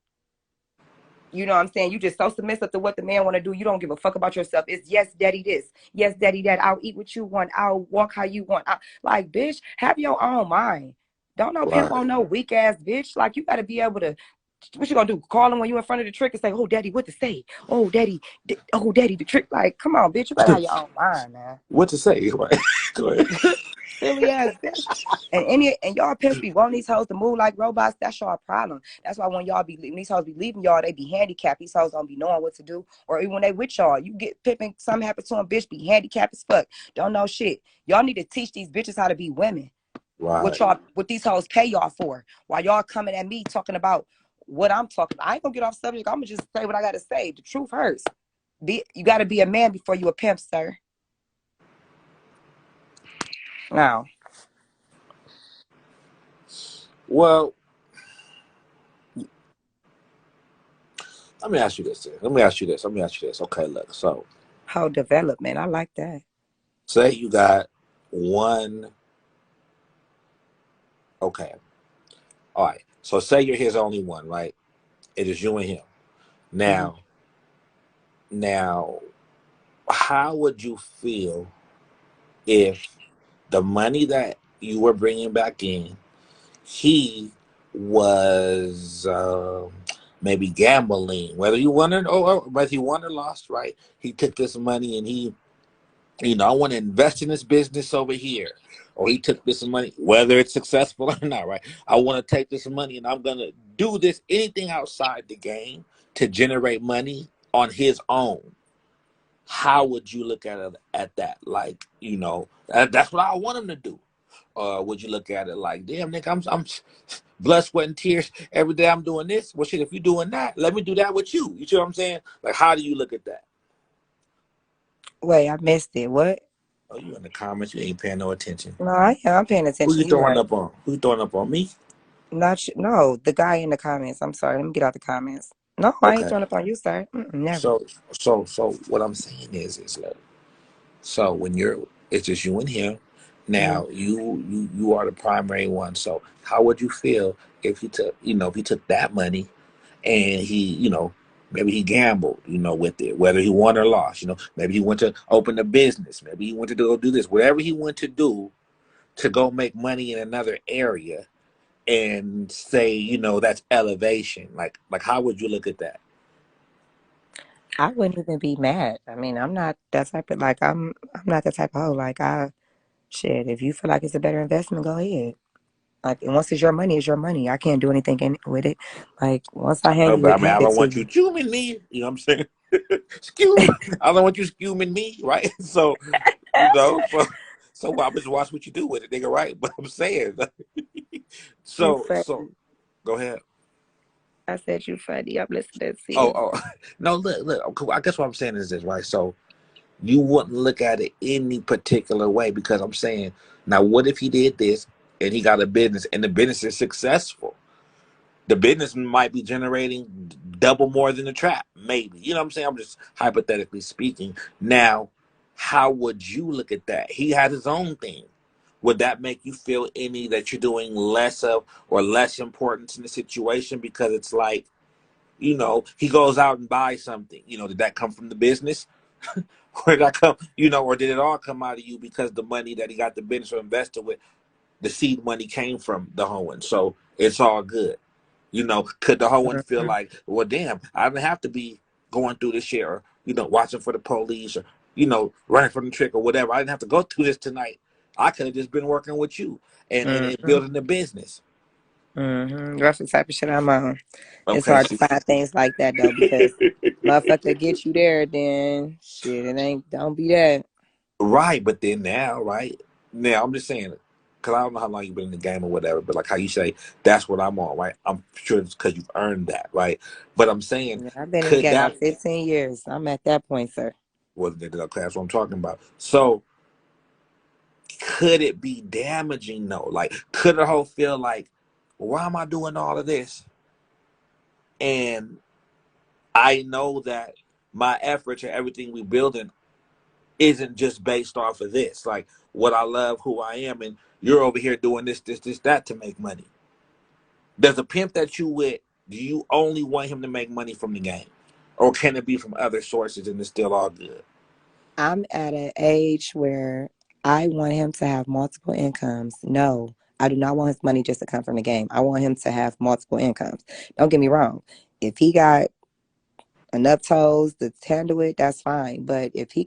You know what I'm saying? You just so submissive to what the man want to do. You don't give a fuck about yourself. It's yes, daddy this. Yes, daddy that. I'll eat what you want. I'll walk how you want. Like, bitch, have your own mind. Don't no pimp Right, on no weak ass bitch. Like, you got to be able to. What you gonna do? Call him when you in front of the trick and say, "Oh, daddy, what to say? Oh, daddy, the trick." Like, come on, bitch. You better have your own mind, man. what to say? Right. Go ahead. Silly ass bitch. And y'all pimps be wanting these hoes to move like robots. That's y'all problem. That's why when these hoes be leaving y'all, they be handicapped. These hoes don't be knowing what to do. Or even when they with y'all, you get pimping, something happen to them, bitch, be handicapped as fuck. Don't know shit. Y'all need to teach these bitches how to be women. Right. What these hoes pay y'all for. While y'all coming at me talking about what I'm talking about. I ain't gonna get off subject. I'm gonna just say what I gotta say. The truth hurts. You gotta be a man before you a pimp, sir. Now. Well, let me ask you this. Let me ask you this. Okay, look. So, Whole development. I like that. say you got one. Okay. All right. So, say you're his only one, right? It is you and him. Mhm. Now, now, how would you feel if the money that you were bringing back in, he was maybe gambling, whether you won or whether you won or lost, right? He took this money and he, I want to invest in this business over here. Or he took this money, whether it's successful or not, right? I want to take this money and I'm going to do this, anything outside the game to generate money on his own. How would you look at that? Like, that's what I want him to do. Would you look at it like, damn, Nick, I'm blood, sweat, and tears every day I'm doing this? Well, shit, if you're doing that, let me do that with you. You see what I'm saying? Like, how do you look at that? Wait, I missed it. What? Oh, you in the comments, you ain't paying no attention. No, I'm paying Who you attention. You're throwing right. up on? Who you throwing up on me? No, the guy in the comments. I'm sorry. Let me get out the comments. No, I ain't Okay. throwing up on you, sir. Never. So what I'm saying is look, so it's just you and him. Hmm. Now you are the primary one. So how would you feel if he took that money and he, maybe he gambled, with it, whether he won or lost, maybe he went to open a business, maybe he went to go do this, whatever he went to do to go make money in another area and say, that's elevation. Like how would you look at that? I wouldn't even be mad. I mean, I'm not that type of like I'm not that type of hoe. Like I shit. If you feel like it's a better investment, go ahead. Like and once it's your money. I can't do anything with it. Like once I No, but I mean, hand I it don't to want you you. skewing me. You know what I'm saying? Skew. I don't want you skewing me, right? So, so I just watch what you do with it, nigga, right? But I'm saying, You so funny. go ahead. I said you funny. I'm listening to Oh, you. oh, no, look. I guess what I'm saying is this, right? So you wouldn't look at it any particular way because I'm saying, now, what if he did this and he got a business and the business is successful? The business might be generating double more than the trap, maybe. You know what I'm saying? I'm just hypothetically speaking. Now, how would you look at that? He had his own thing. Would that make you feel any that you're doing less of or less importance in the situation because it's like, he goes out and buys something. Did that come from the business? Or did that come, or did it all come out of you because the money that he got the business or invested with, the seed money came from the hoeing. So it's all good. Could the hoeing feel Mhm. like, well, damn, I don't have to be going through this shit or, watching for the police or, running from the trick or whatever. I didn't have to go through this tonight. I could have just been working with you and Mm-hmm. building the business. Mm-hmm. That's the type of shit I'm on. It's Okay, hard to see. find things like that though, because motherfucker get you there, then shit, it ain't. Don't be that. Right, but then now, right now, I'm just saying, because I don't know how long you've been in the game or whatever, but like how you say, that's what I'm on, right? I'm sure it's because you've earned that, right? But I'm saying, Yeah, I've been in the could game about that, 15 years. I'm at that point, sir. well, that's what I'm talking about. So, could it be damaging though? Like, could the whole feel like, why am I doing all of this? And I know that my efforts and everything we building isn't just based off of this. Like, what I love, who I am, and you're over here doing this, that to make money. Does a pimp that you with, do you only want him to make money from the game? Or can it be from other sources and it's still all good? I'm at an age where I want him to have multiple incomes. No, I do not want his money just to come from the game. I want him to have multiple incomes. Don't get me wrong. If he got enough toes to handle it, that's fine. But if he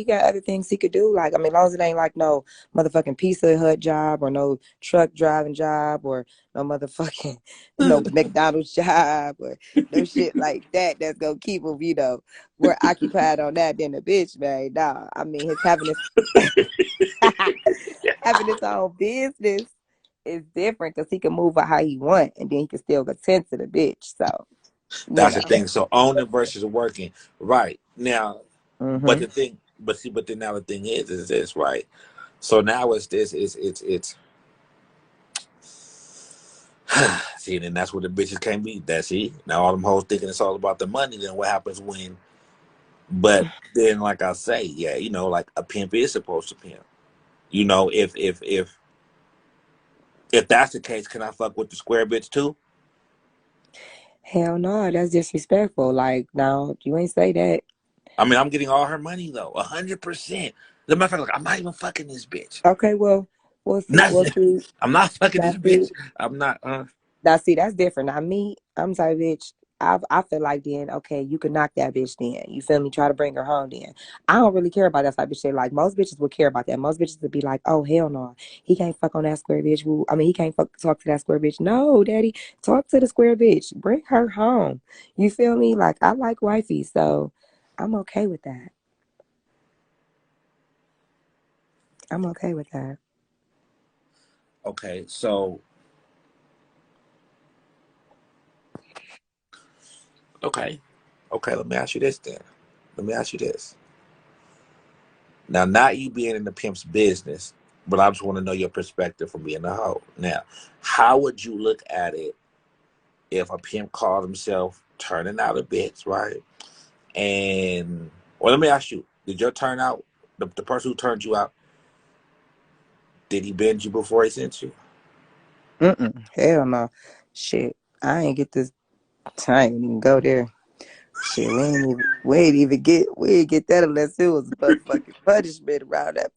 got other things he could do, like, I mean, as long as it ain't like no motherfucking Pizza Hut job or no truck driving job or no motherfucking no McDonald's job or no shit like that, that's gonna keep him, more occupied on that than a bitch, man. Nah, I mean, his having his having his own business is different because he can move it how he want, and then he can still attend to the bitch. So you That's the know. thing. So owning versus working. Right. Now, but Mm-hmm. the thing, but see, but then now the thing is this, right? So now it's this, it's see, and then that's where the bitches can't be. That's see. Now all them hoes thinking it's all about the money. Then what happens when? But then, like I say, yeah, like a pimp is supposed to pimp. If that's the case, can I fuck with the square bitch too? Hell no, that's disrespectful. Like, no, you ain't say that. I mean, I'm getting all her money though, 100%. The matter of fact, like, I'm not even fucking this bitch. Okay, well, Nothing. see, I'm not fucking this that's it. bitch. I'm not. Now, see, that's different. Now, me, I'm the type of bitch. I feel like then, okay, you can knock that bitch then. You feel me? Try to bring her home then. I don't really care about that type of shit. Like, most bitches would care about that. Most bitches would be like, oh, hell no. He can't fuck on that square bitch. I mean, he can't talk to that square bitch. No, daddy, talk to the square bitch. Bring her home. You feel me? Like, I like wifey, so I'm okay with that. I'm okay with that. Okay, so okay, okay. Let me ask you this then. Let me ask you this. Now, not you being in the pimp's business, but I just want to know your perspective from being a hoe. Now, how would you look at it if a pimp called himself turning out a bitch, right? And well, let me ask you: did your turnout, the person who turned you out, did he bend you before he sent you? Hell no. Shit. I ain't get this. I ain't even go there. Shit, we ain't get that unless it was motherfucking punishment around that.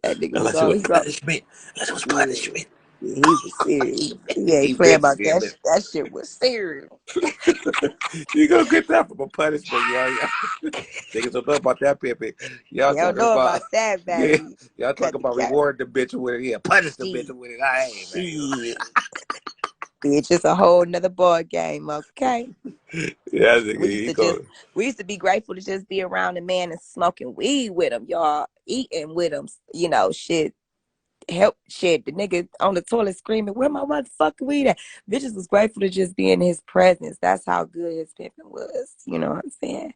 That nigga was Unless it all was he brought. punishment. Unless it was Yeah, punishment. yeah, he was serious. He He ain't playing bent about that. you. That shit was serious. You gonna get that from a punishment, y'all. Niggas don't know about that pimping. Y'all You don't talking know about about that, yeah. baby. Y'all Cut talking the about cap. reward the bitch with it. Yeah, punish the bitch Shit, with it. I ain't, shit. Bitch, it's a whole nother ball game, okay? man. Yeah, nigga, We used he to just go. we used to be grateful to just be around a man and smoking weed with him, y'all, eating with him, shit. Help shit. The nigga on the toilet screaming, "Where my motherfucking weed at?" Bitches was grateful to just be in his presence. That's how good his pimping was. You know what I'm saying?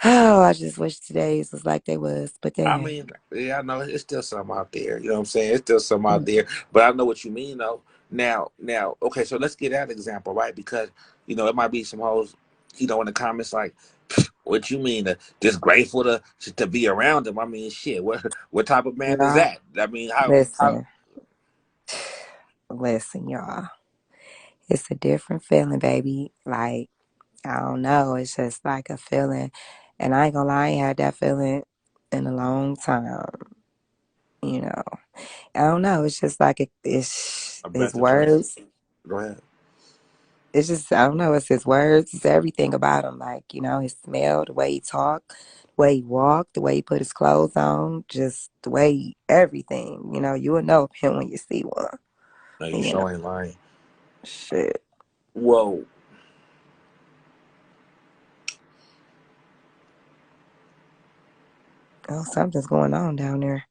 Oh, I just wish today's was like they was. But I then mean, yeah, I know it's still some out there. You know what I'm saying? It's still some out there. But I know what you mean, though. Now, okay. So let's get that example, right? Because it might be some hoes, in the comments like, "What you mean? Just grateful to be around them?" I mean, shit. What type of man is y'all, that? I mean, how? listen, listen, y'all. It's a different feeling, baby. Like, I don't know. It's just like a feeling. And I ain't gonna lie, I ain't had that feeling in a long time. You know. I don't know. It's just like it's I his bet the truth. words. Go ahead. It's just, I don't know. It's his words. It's everything about him. Like, his smell, the way he talk, the way he walked, the way he put his clothes on, just the way everything. You know, you will know him when you see one. No, you You know, sure ain't lying. shit. Well, Oh, something's going on down there.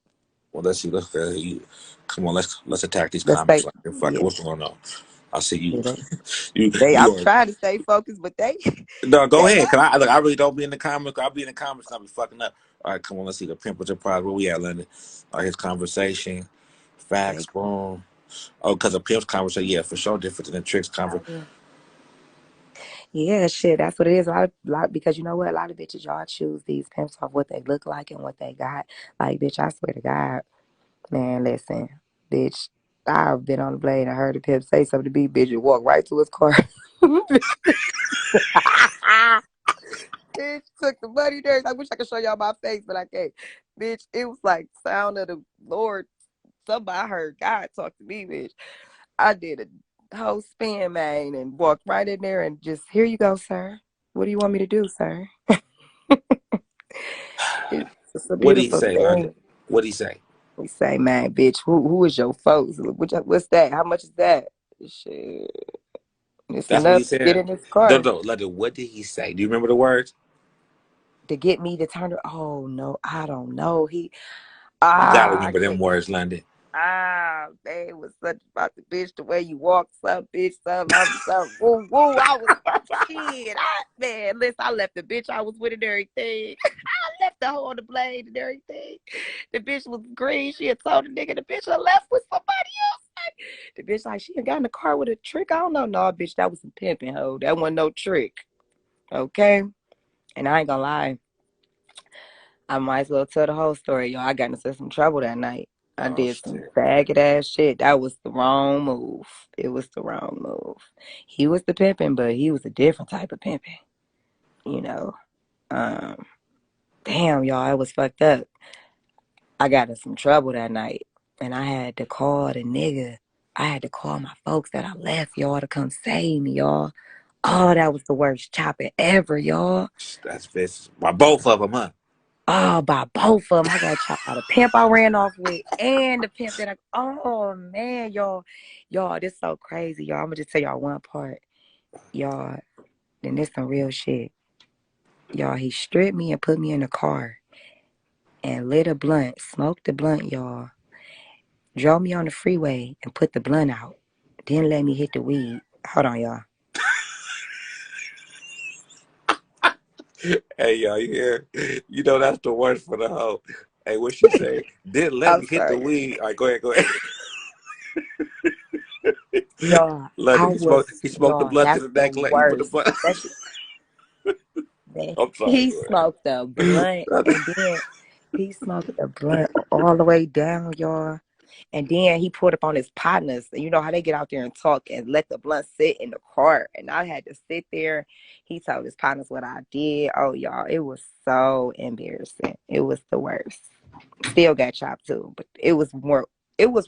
let's see. Come on. Let's attack these Let's comments. stay. Like, fuck it. Yeah, What's going on? I see you. yeah, they. you I'm you are. trying to stay focused, but they, No, go they ahead. Cause are. I really don't be in the comments. I'll be in the comments and I'll be fucking up. All right, come on. Let's see the Pimp with your prize. Where we at, London? All right, his conversation. They. Facts. Boom. Oh, because a Pimp's conversation. Yeah, for sure different than the Tricks Oh, conversation. yeah. Yeah, shit, that's what it is. A lot, because you know what? A lot of bitches, y'all choose these pimps off what they look like and what they got. Like, bitch, I swear to God, man, listen, bitch, I've been on the blade and heard a pimp say something to me, bitch, and walk right to his car. Bitch took the money there. I wish I could show y'all my face, but I can't. Bitch, it was like sound of the Lord. Somebody I heard God talk to me, bitch. I did a whole spin, man, and walked right in there and just, here you go, sir. What do you want me to do, sir? It's a What do you beautiful say, London? thing. What do you say? We say, man, bitch, who is your folks? What's that? How much is that? Shit, it's That's what he enough to get said. in this No, car no, London. What did he say? Do you remember the words? to get me to turn. Oh no, I don't know. You gotta I remember them can't. words, London. Man, it was such about the bitch, the way you walk, some bitch, some, woo, woo. I was shit. Man, listen, I left the bitch I was with and everything. I left the hoe on the blade and everything. The bitch was green. She had told the nigga the bitch had left with somebody else. The bitch like she had got in the car with a trick. I don't know. No, bitch, that was some pimping hoe. That wasn't no trick. Okay? And I ain't gonna lie. I might as well tell the whole story, y'all. I got into some trouble that night. I Oh did some shit. faggot ass shit. That was the wrong move. It was the wrong move. He was the pimping, but he was a different type of pimping. You know. Um, damn, y'all, it was fucked up. I got in some trouble that night, and I had to call the nigga. I had to call my folks that I left, y'all, to come save me, y'all. Oh, that was the worst chopping ever, y'all. That's vicious. By both of them, huh? Oh, by both of them. I got chopped by the pimp I ran off with and the pimp that oh, man, y'all. Y'all, this so crazy, y'all. I'm going to just tell y'all one part. Y'all, then this some real shit. Y'all, he stripped me and put me in the car and lit a blunt, smoked the blunt, y'all. Drove me on the freeway and put the blunt out. Didn't let me hit the weed. Hold on, y'all. Hey, y'all, you hear? You know that's the worst for the hoe. Hey, what she say? Didn't let I'm me hit the sorry. weed. All right, go ahead, go ahead. Y'all, London, he smoked the blunt to that's the the neck. He put the worst. blunt. Especially, man, I'm sorry, he go smoked the blunt ahead. and then he smoked the blunt all the way down, y'all. And then he pulled up on his partners. You know how they get out there and talk and let the blunt sit in the car. And I had to sit there. He told his partners what I did. Oh, y'all, it was so embarrassing. It was the worst. Still got chopped too, but it was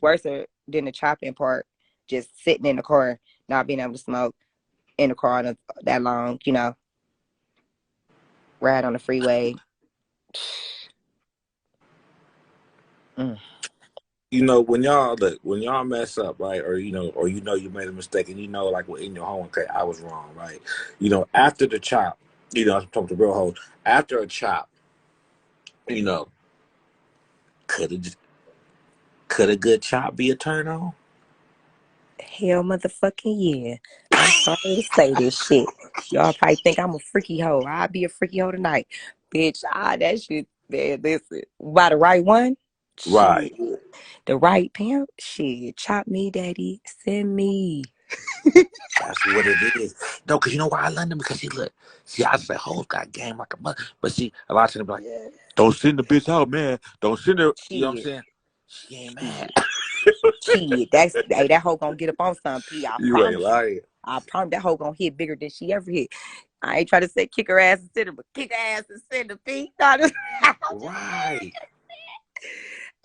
worse than the chopping part. Just sitting in the car, not being able to smoke in the car that long, ride on the freeway. Mm. You know, when y'all mess up, right, or you made a mistake, and like in your home, okay, I was wrong, right. After the chop, I'm talking to real hoes. After a chop, you know, could it could a good chop be a turn on? Hell motherfucking yeah. I'm sorry to say this shit. Y'all probably think I'm a freaky hoe. I'll be a freaky hoe tonight. Bitch, that shit, man, listen. By the right one? Shit. Right. The right pimp? Shit. Chop me, daddy. Send me. That's what it is. No, because you know why I love them? Because see, I say hoes got game like a mother. But see, a lot of times be like, Yeah. don't send the bitch out, man. Don't send her. You know what I'm Shit. saying? She ain't mad. Shit. Shit. That hoe gonna get up on something, P. I You ain't promise you. lying. I promise that hoe gonna hit bigger than she ever hit. I ain't trying to say kick her ass and send her, but kick her ass and send her, P. No, Right.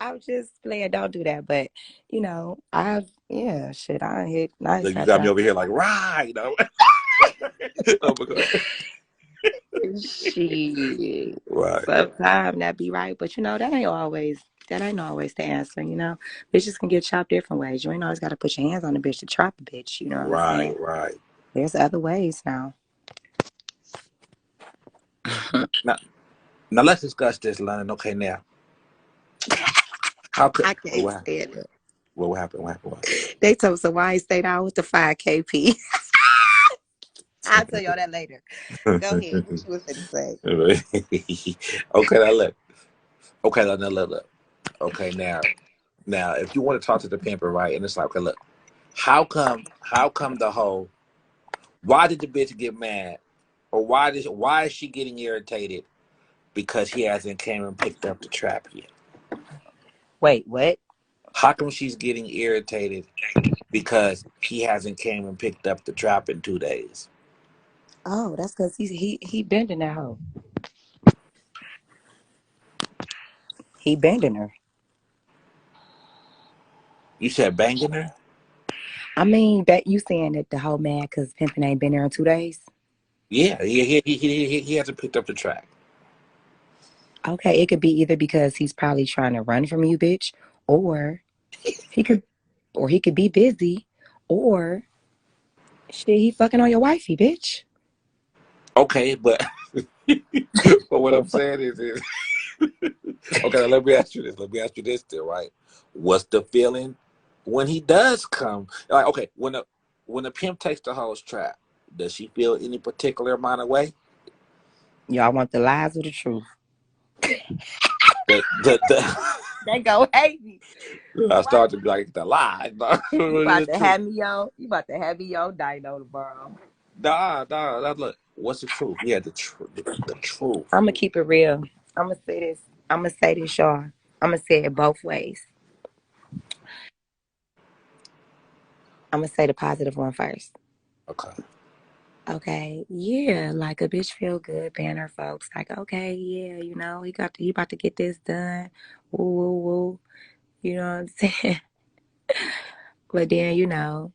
I'm just playing. Don't do that. But yeah, shit. I Look, you slapped got me her. over here like, right. No. Oh my God. Shit. Right. Sometimes that be right, but that ain't always the answer, you know. Bitches can get chopped different ways. You ain't always gotta put your hands on the bitch to trap a bitch, you know what I'm Right. saying? Right. There's other ways now. Now, now let's discuss this, London. Okay, now how could I can't stand it. what happened? What happened? They told me so why I ain't stayed out with the 5KP. I'll tell y'all that later. Go ahead. What you was finna say? Okay, now look. Okay, now look. Okay, now if you want to talk to the pimper, right, and it's like, okay, look, how come the whole why did the bitch get mad, or why is she getting irritated because he hasn't came and picked up the trap yet? Wait, what? How come she's getting irritated because he hasn't came and picked up the trap in 2 days? Oh, that's because he bending that hoe. He bending her. You said banging her? I mean, bet you saying that the whole man because pimping ain't been there in 2 days. Yeah, he hasn't picked up the trap. Okay, it could be either because he's probably trying to run from you, bitch, or he could, or he could be busy, or shit, he fucking on your wifey, bitch. Okay, but but what The I'm fuck? saying is okay. Now let me ask you this. Let me ask you this, still, right? What's the feeling when he does come? Like, okay, when a pimp takes the hoe's trap, does she feel any particular amount of way? Y'all want the lies or the truth? The They go hate me. I What? start to be like the lie. You about The to truth. have me on? You about to have me on Dino tomorrow? Nah. Look, what's the truth? Yeah, the truth. I'm gonna keep it real. I'm gonna say this. I'm gonna say this, y'all. I'm gonna say it both ways. I'm gonna say the positive one first. Okay. Okay, yeah, like a bitch feel good paying her folks. Like, okay, yeah, he about to get this done. Woo woo woo. You know what I'm saying? But then,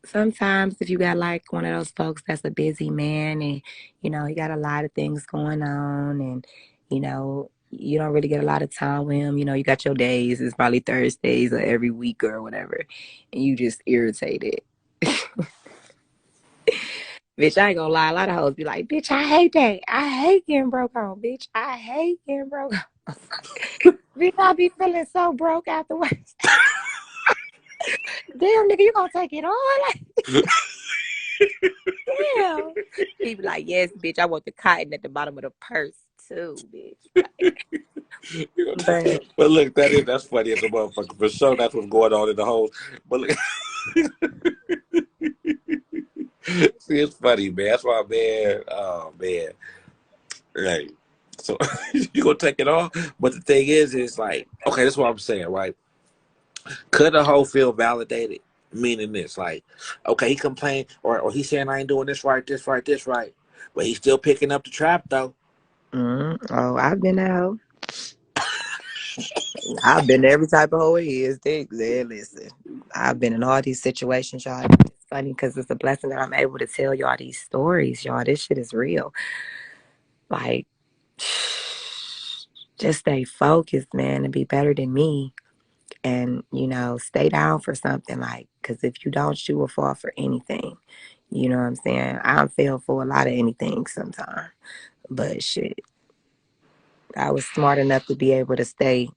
sometimes if you got like one of those folks that's a busy man and, he got a lot of things going on and, you don't really get a lot of time with him. You got your days, it's probably Thursdays or every week or whatever, and you just irritated. Bitch, I ain't gonna lie. A lot of hoes be like, bitch, I hate that. I hate getting broke on. Bitch, I hate getting broke on. Bitch, I be feeling so broke afterwards. Damn, nigga, you gonna take it on? Like, damn. He be like, yes, bitch, I want the cotton at the bottom of the purse, too, bitch. But, But look, that's funny as a motherfucker. For sure, that's what's going on in the whole. But look, see, it's funny, man. That's why, man. Oh man, right. So you gonna take it off? But the thing is like, okay, that's what I'm saying, right? Could a hoe feel validated? Meaning this, like, okay, he complained, or he's saying I ain't doing this right, this right, but he's still picking up the trap though. oh, I've been out. I've been every type of hoe it is. Listen, I've been in all these situations, y'all. It's funny because it's a blessing that I'm able to tell y'all these stories, y'all. This shit is real. Like, just stay focused, man, and be better than me. And, stay down for something. Like, because if you don't, you will fall for anything. You know what I'm saying? I fell for a lot of anything sometimes. But shit, I was smart enough to be able to stay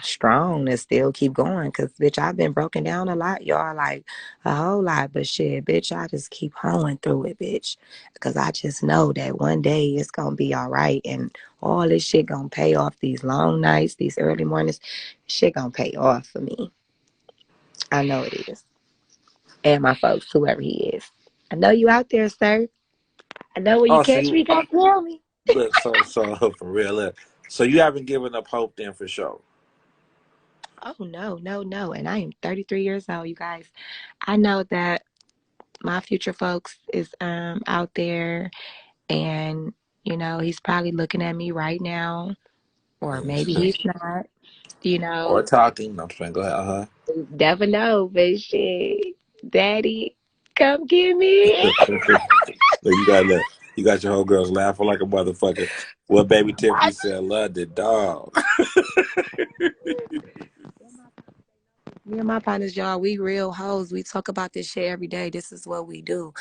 strong and still keep going. Cause bitch, I've been broken down a lot, y'all, like a whole lot. But shit, bitch, I just keep hoeing through it, bitch. Cause I just know that one day it's gonna be all right, and all this shit gonna pay off. These long nights, these early mornings, shit gonna pay off for me. I know it is, and my folks, whoever he is. I know you out there, sir. I know when you Oh, so catch you me, go tell me. look, so for real, look. So you haven't given up hope then for sure. Oh no, no, no. And I am 33 years old, you guys. I know that my future folks is out there, and he's probably looking at me right now, or maybe he's not. you Or know talking. No, I'm saying, go ahead. Never know, but shit, daddy, come get me. So you got that. You got your whole girls laughing like a motherfucker. Well, baby Tiffany said, love the dog. Me and my partners, y'all, we real hoes. We talk about this shit every day. This is what we do.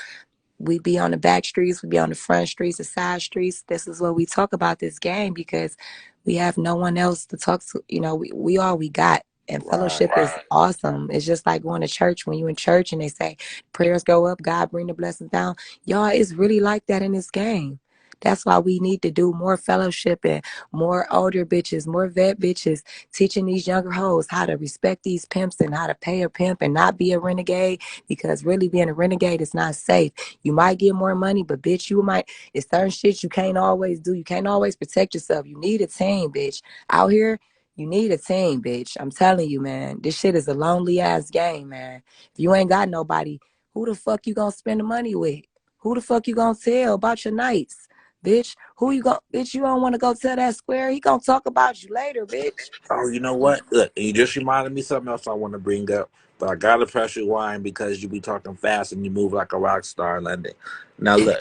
We be on the back streets, we be on the front streets, the side streets. This is what we talk about this game because we have no one else to talk to. You know, we all we got. And fellowship Right. is awesome. It's just like going to church. When you in church and they say prayers go up, God bring the blessings down. Y'all, it's really like that in this game. That's why we need to do more fellowship and more older bitches, more vet bitches, teaching these younger hoes how to respect these pimps and how to pay a pimp and not be a renegade, because really being a renegade is not safe. You might get more money, but bitch, you might, it's certain shit you can't always do. You can't always protect yourself. You need a team, bitch. Out here, you need a team, bitch. I'm telling you, man. This shit is a lonely ass game, man. If you ain't got nobody, who the fuck you gonna spend the money with? Who the fuck you gonna tell about your nights? Bitch, who you gonna, bitch, you don't wanna go tell that square. He gonna talk about you later, bitch. Oh, you know what? Look, you just reminded me something else I want to bring up. But I got to press rewind because you be talking fast and you move like a rock star in London. Now, look,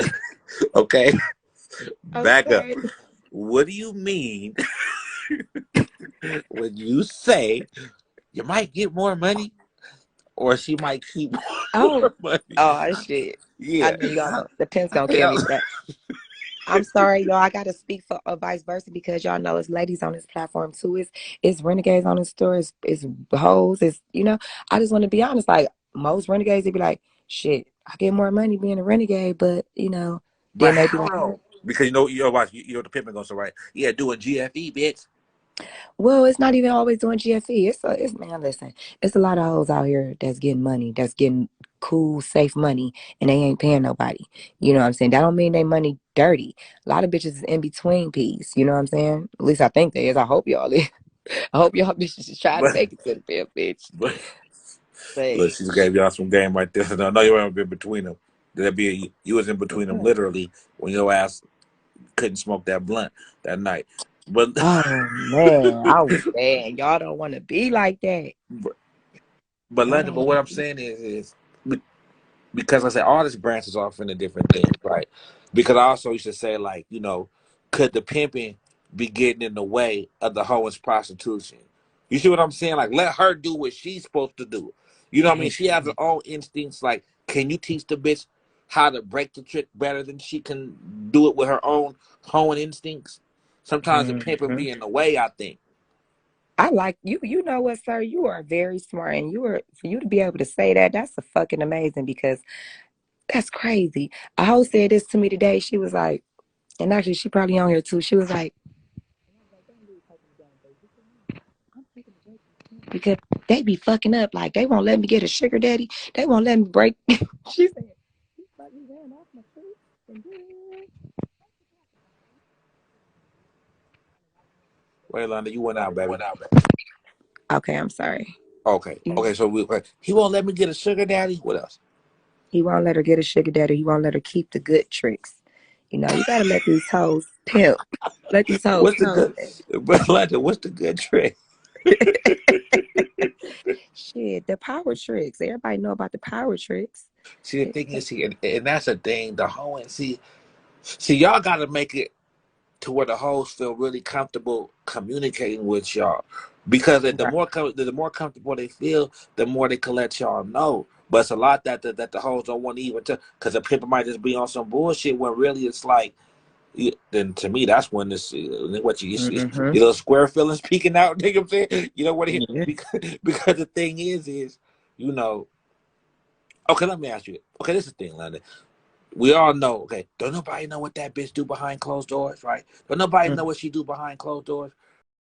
okay, back up. Okay. What do you mean when you say you might get more money or she might keep Oh, more money? oh shit. I Yeah. know y'all go, the pimp's gonna kill Yeah. me for that. I'm sorry, y'all. I gotta speak for vice versa because y'all know it's ladies on this platform too. It's renegades on this store. It's hoes. It's, you know. I just want to be honest. Like most renegades, they be like, "Shit, I get more money being a renegade," but you know, But then they be how like, though? Because watch, you know what the pimping gonna say, right? Yeah, doing GFE, bitch. "Well, it's not even always doing GFE. It's man, listen, it's a lot of hoes out here that's getting money, that's getting cool, safe money, and they ain't paying nobody. You know what I'm saying? That don't mean they money dirty. A lot of bitches is in between peas. You know what I'm saying? At least I think they is. I hope y'all is. I hope y'all bitches is trying to But make it to the fifth, bitch. but But look, she just gave y'all some game right there. No, you weren't in between them. That'd be you was in between them literally when your ass couldn't smoke that blunt that night. But oh man, I was bad. Y'all don't want to be like that. but Y'all London. don't But want what to I'm be. saying is because I said all this branches off into different things, right? Because I also used to say like, could the pimping be getting in the way of the hoe's prostitution? You see what I'm saying? Like, let her do what she's supposed to do. You know what I mean? She has her own instincts. Like, can you teach the bitch how to break the trick better than she can do it with her own hoeing instincts? Sometimes the pimping Mhm. be in the way, I think. I like you. You know what, sir? You are very smart, and you are for you to be able to say that. That's a fucking amazing because that's crazy. A host said this to me today. She was like, and actually, she probably on here too. She was like, because they be fucking up. Like they won't let me get a sugar daddy. They won't let me break. She said, "But you ran off my truth." Wait, London, you went out, baby. Okay, I'm sorry. Okay. Okay, so he won't let me get a sugar daddy. What else? He won't let her get a sugar daddy. He won't let her keep the good tricks. You know, you gotta let these hoes pimp. Let these hoes What's the know, good, but London? What's the good trick? shit, the power tricks. Everybody know about the power tricks. See, the thing is, and that's the thing. The whole see, y'all got to make it to where the hoes feel really comfortable communicating with y'all, because Right. the more comfortable they feel, the more they can let y'all know. But it's a lot that the hoes don't want to even tell, because the people might just be on some bullshit when really it's like. Then to me, that's when this what Mm-hmm. your little square feelings peeking out. Nigga, I'm saying, you know what? Yeah. Because the thing is, you know. Okay, let me ask you. Okay, this is the thing, London. We all know. Okay, don't nobody know what that bitch do behind closed doors, right? Don't nobody know what she do behind closed doors.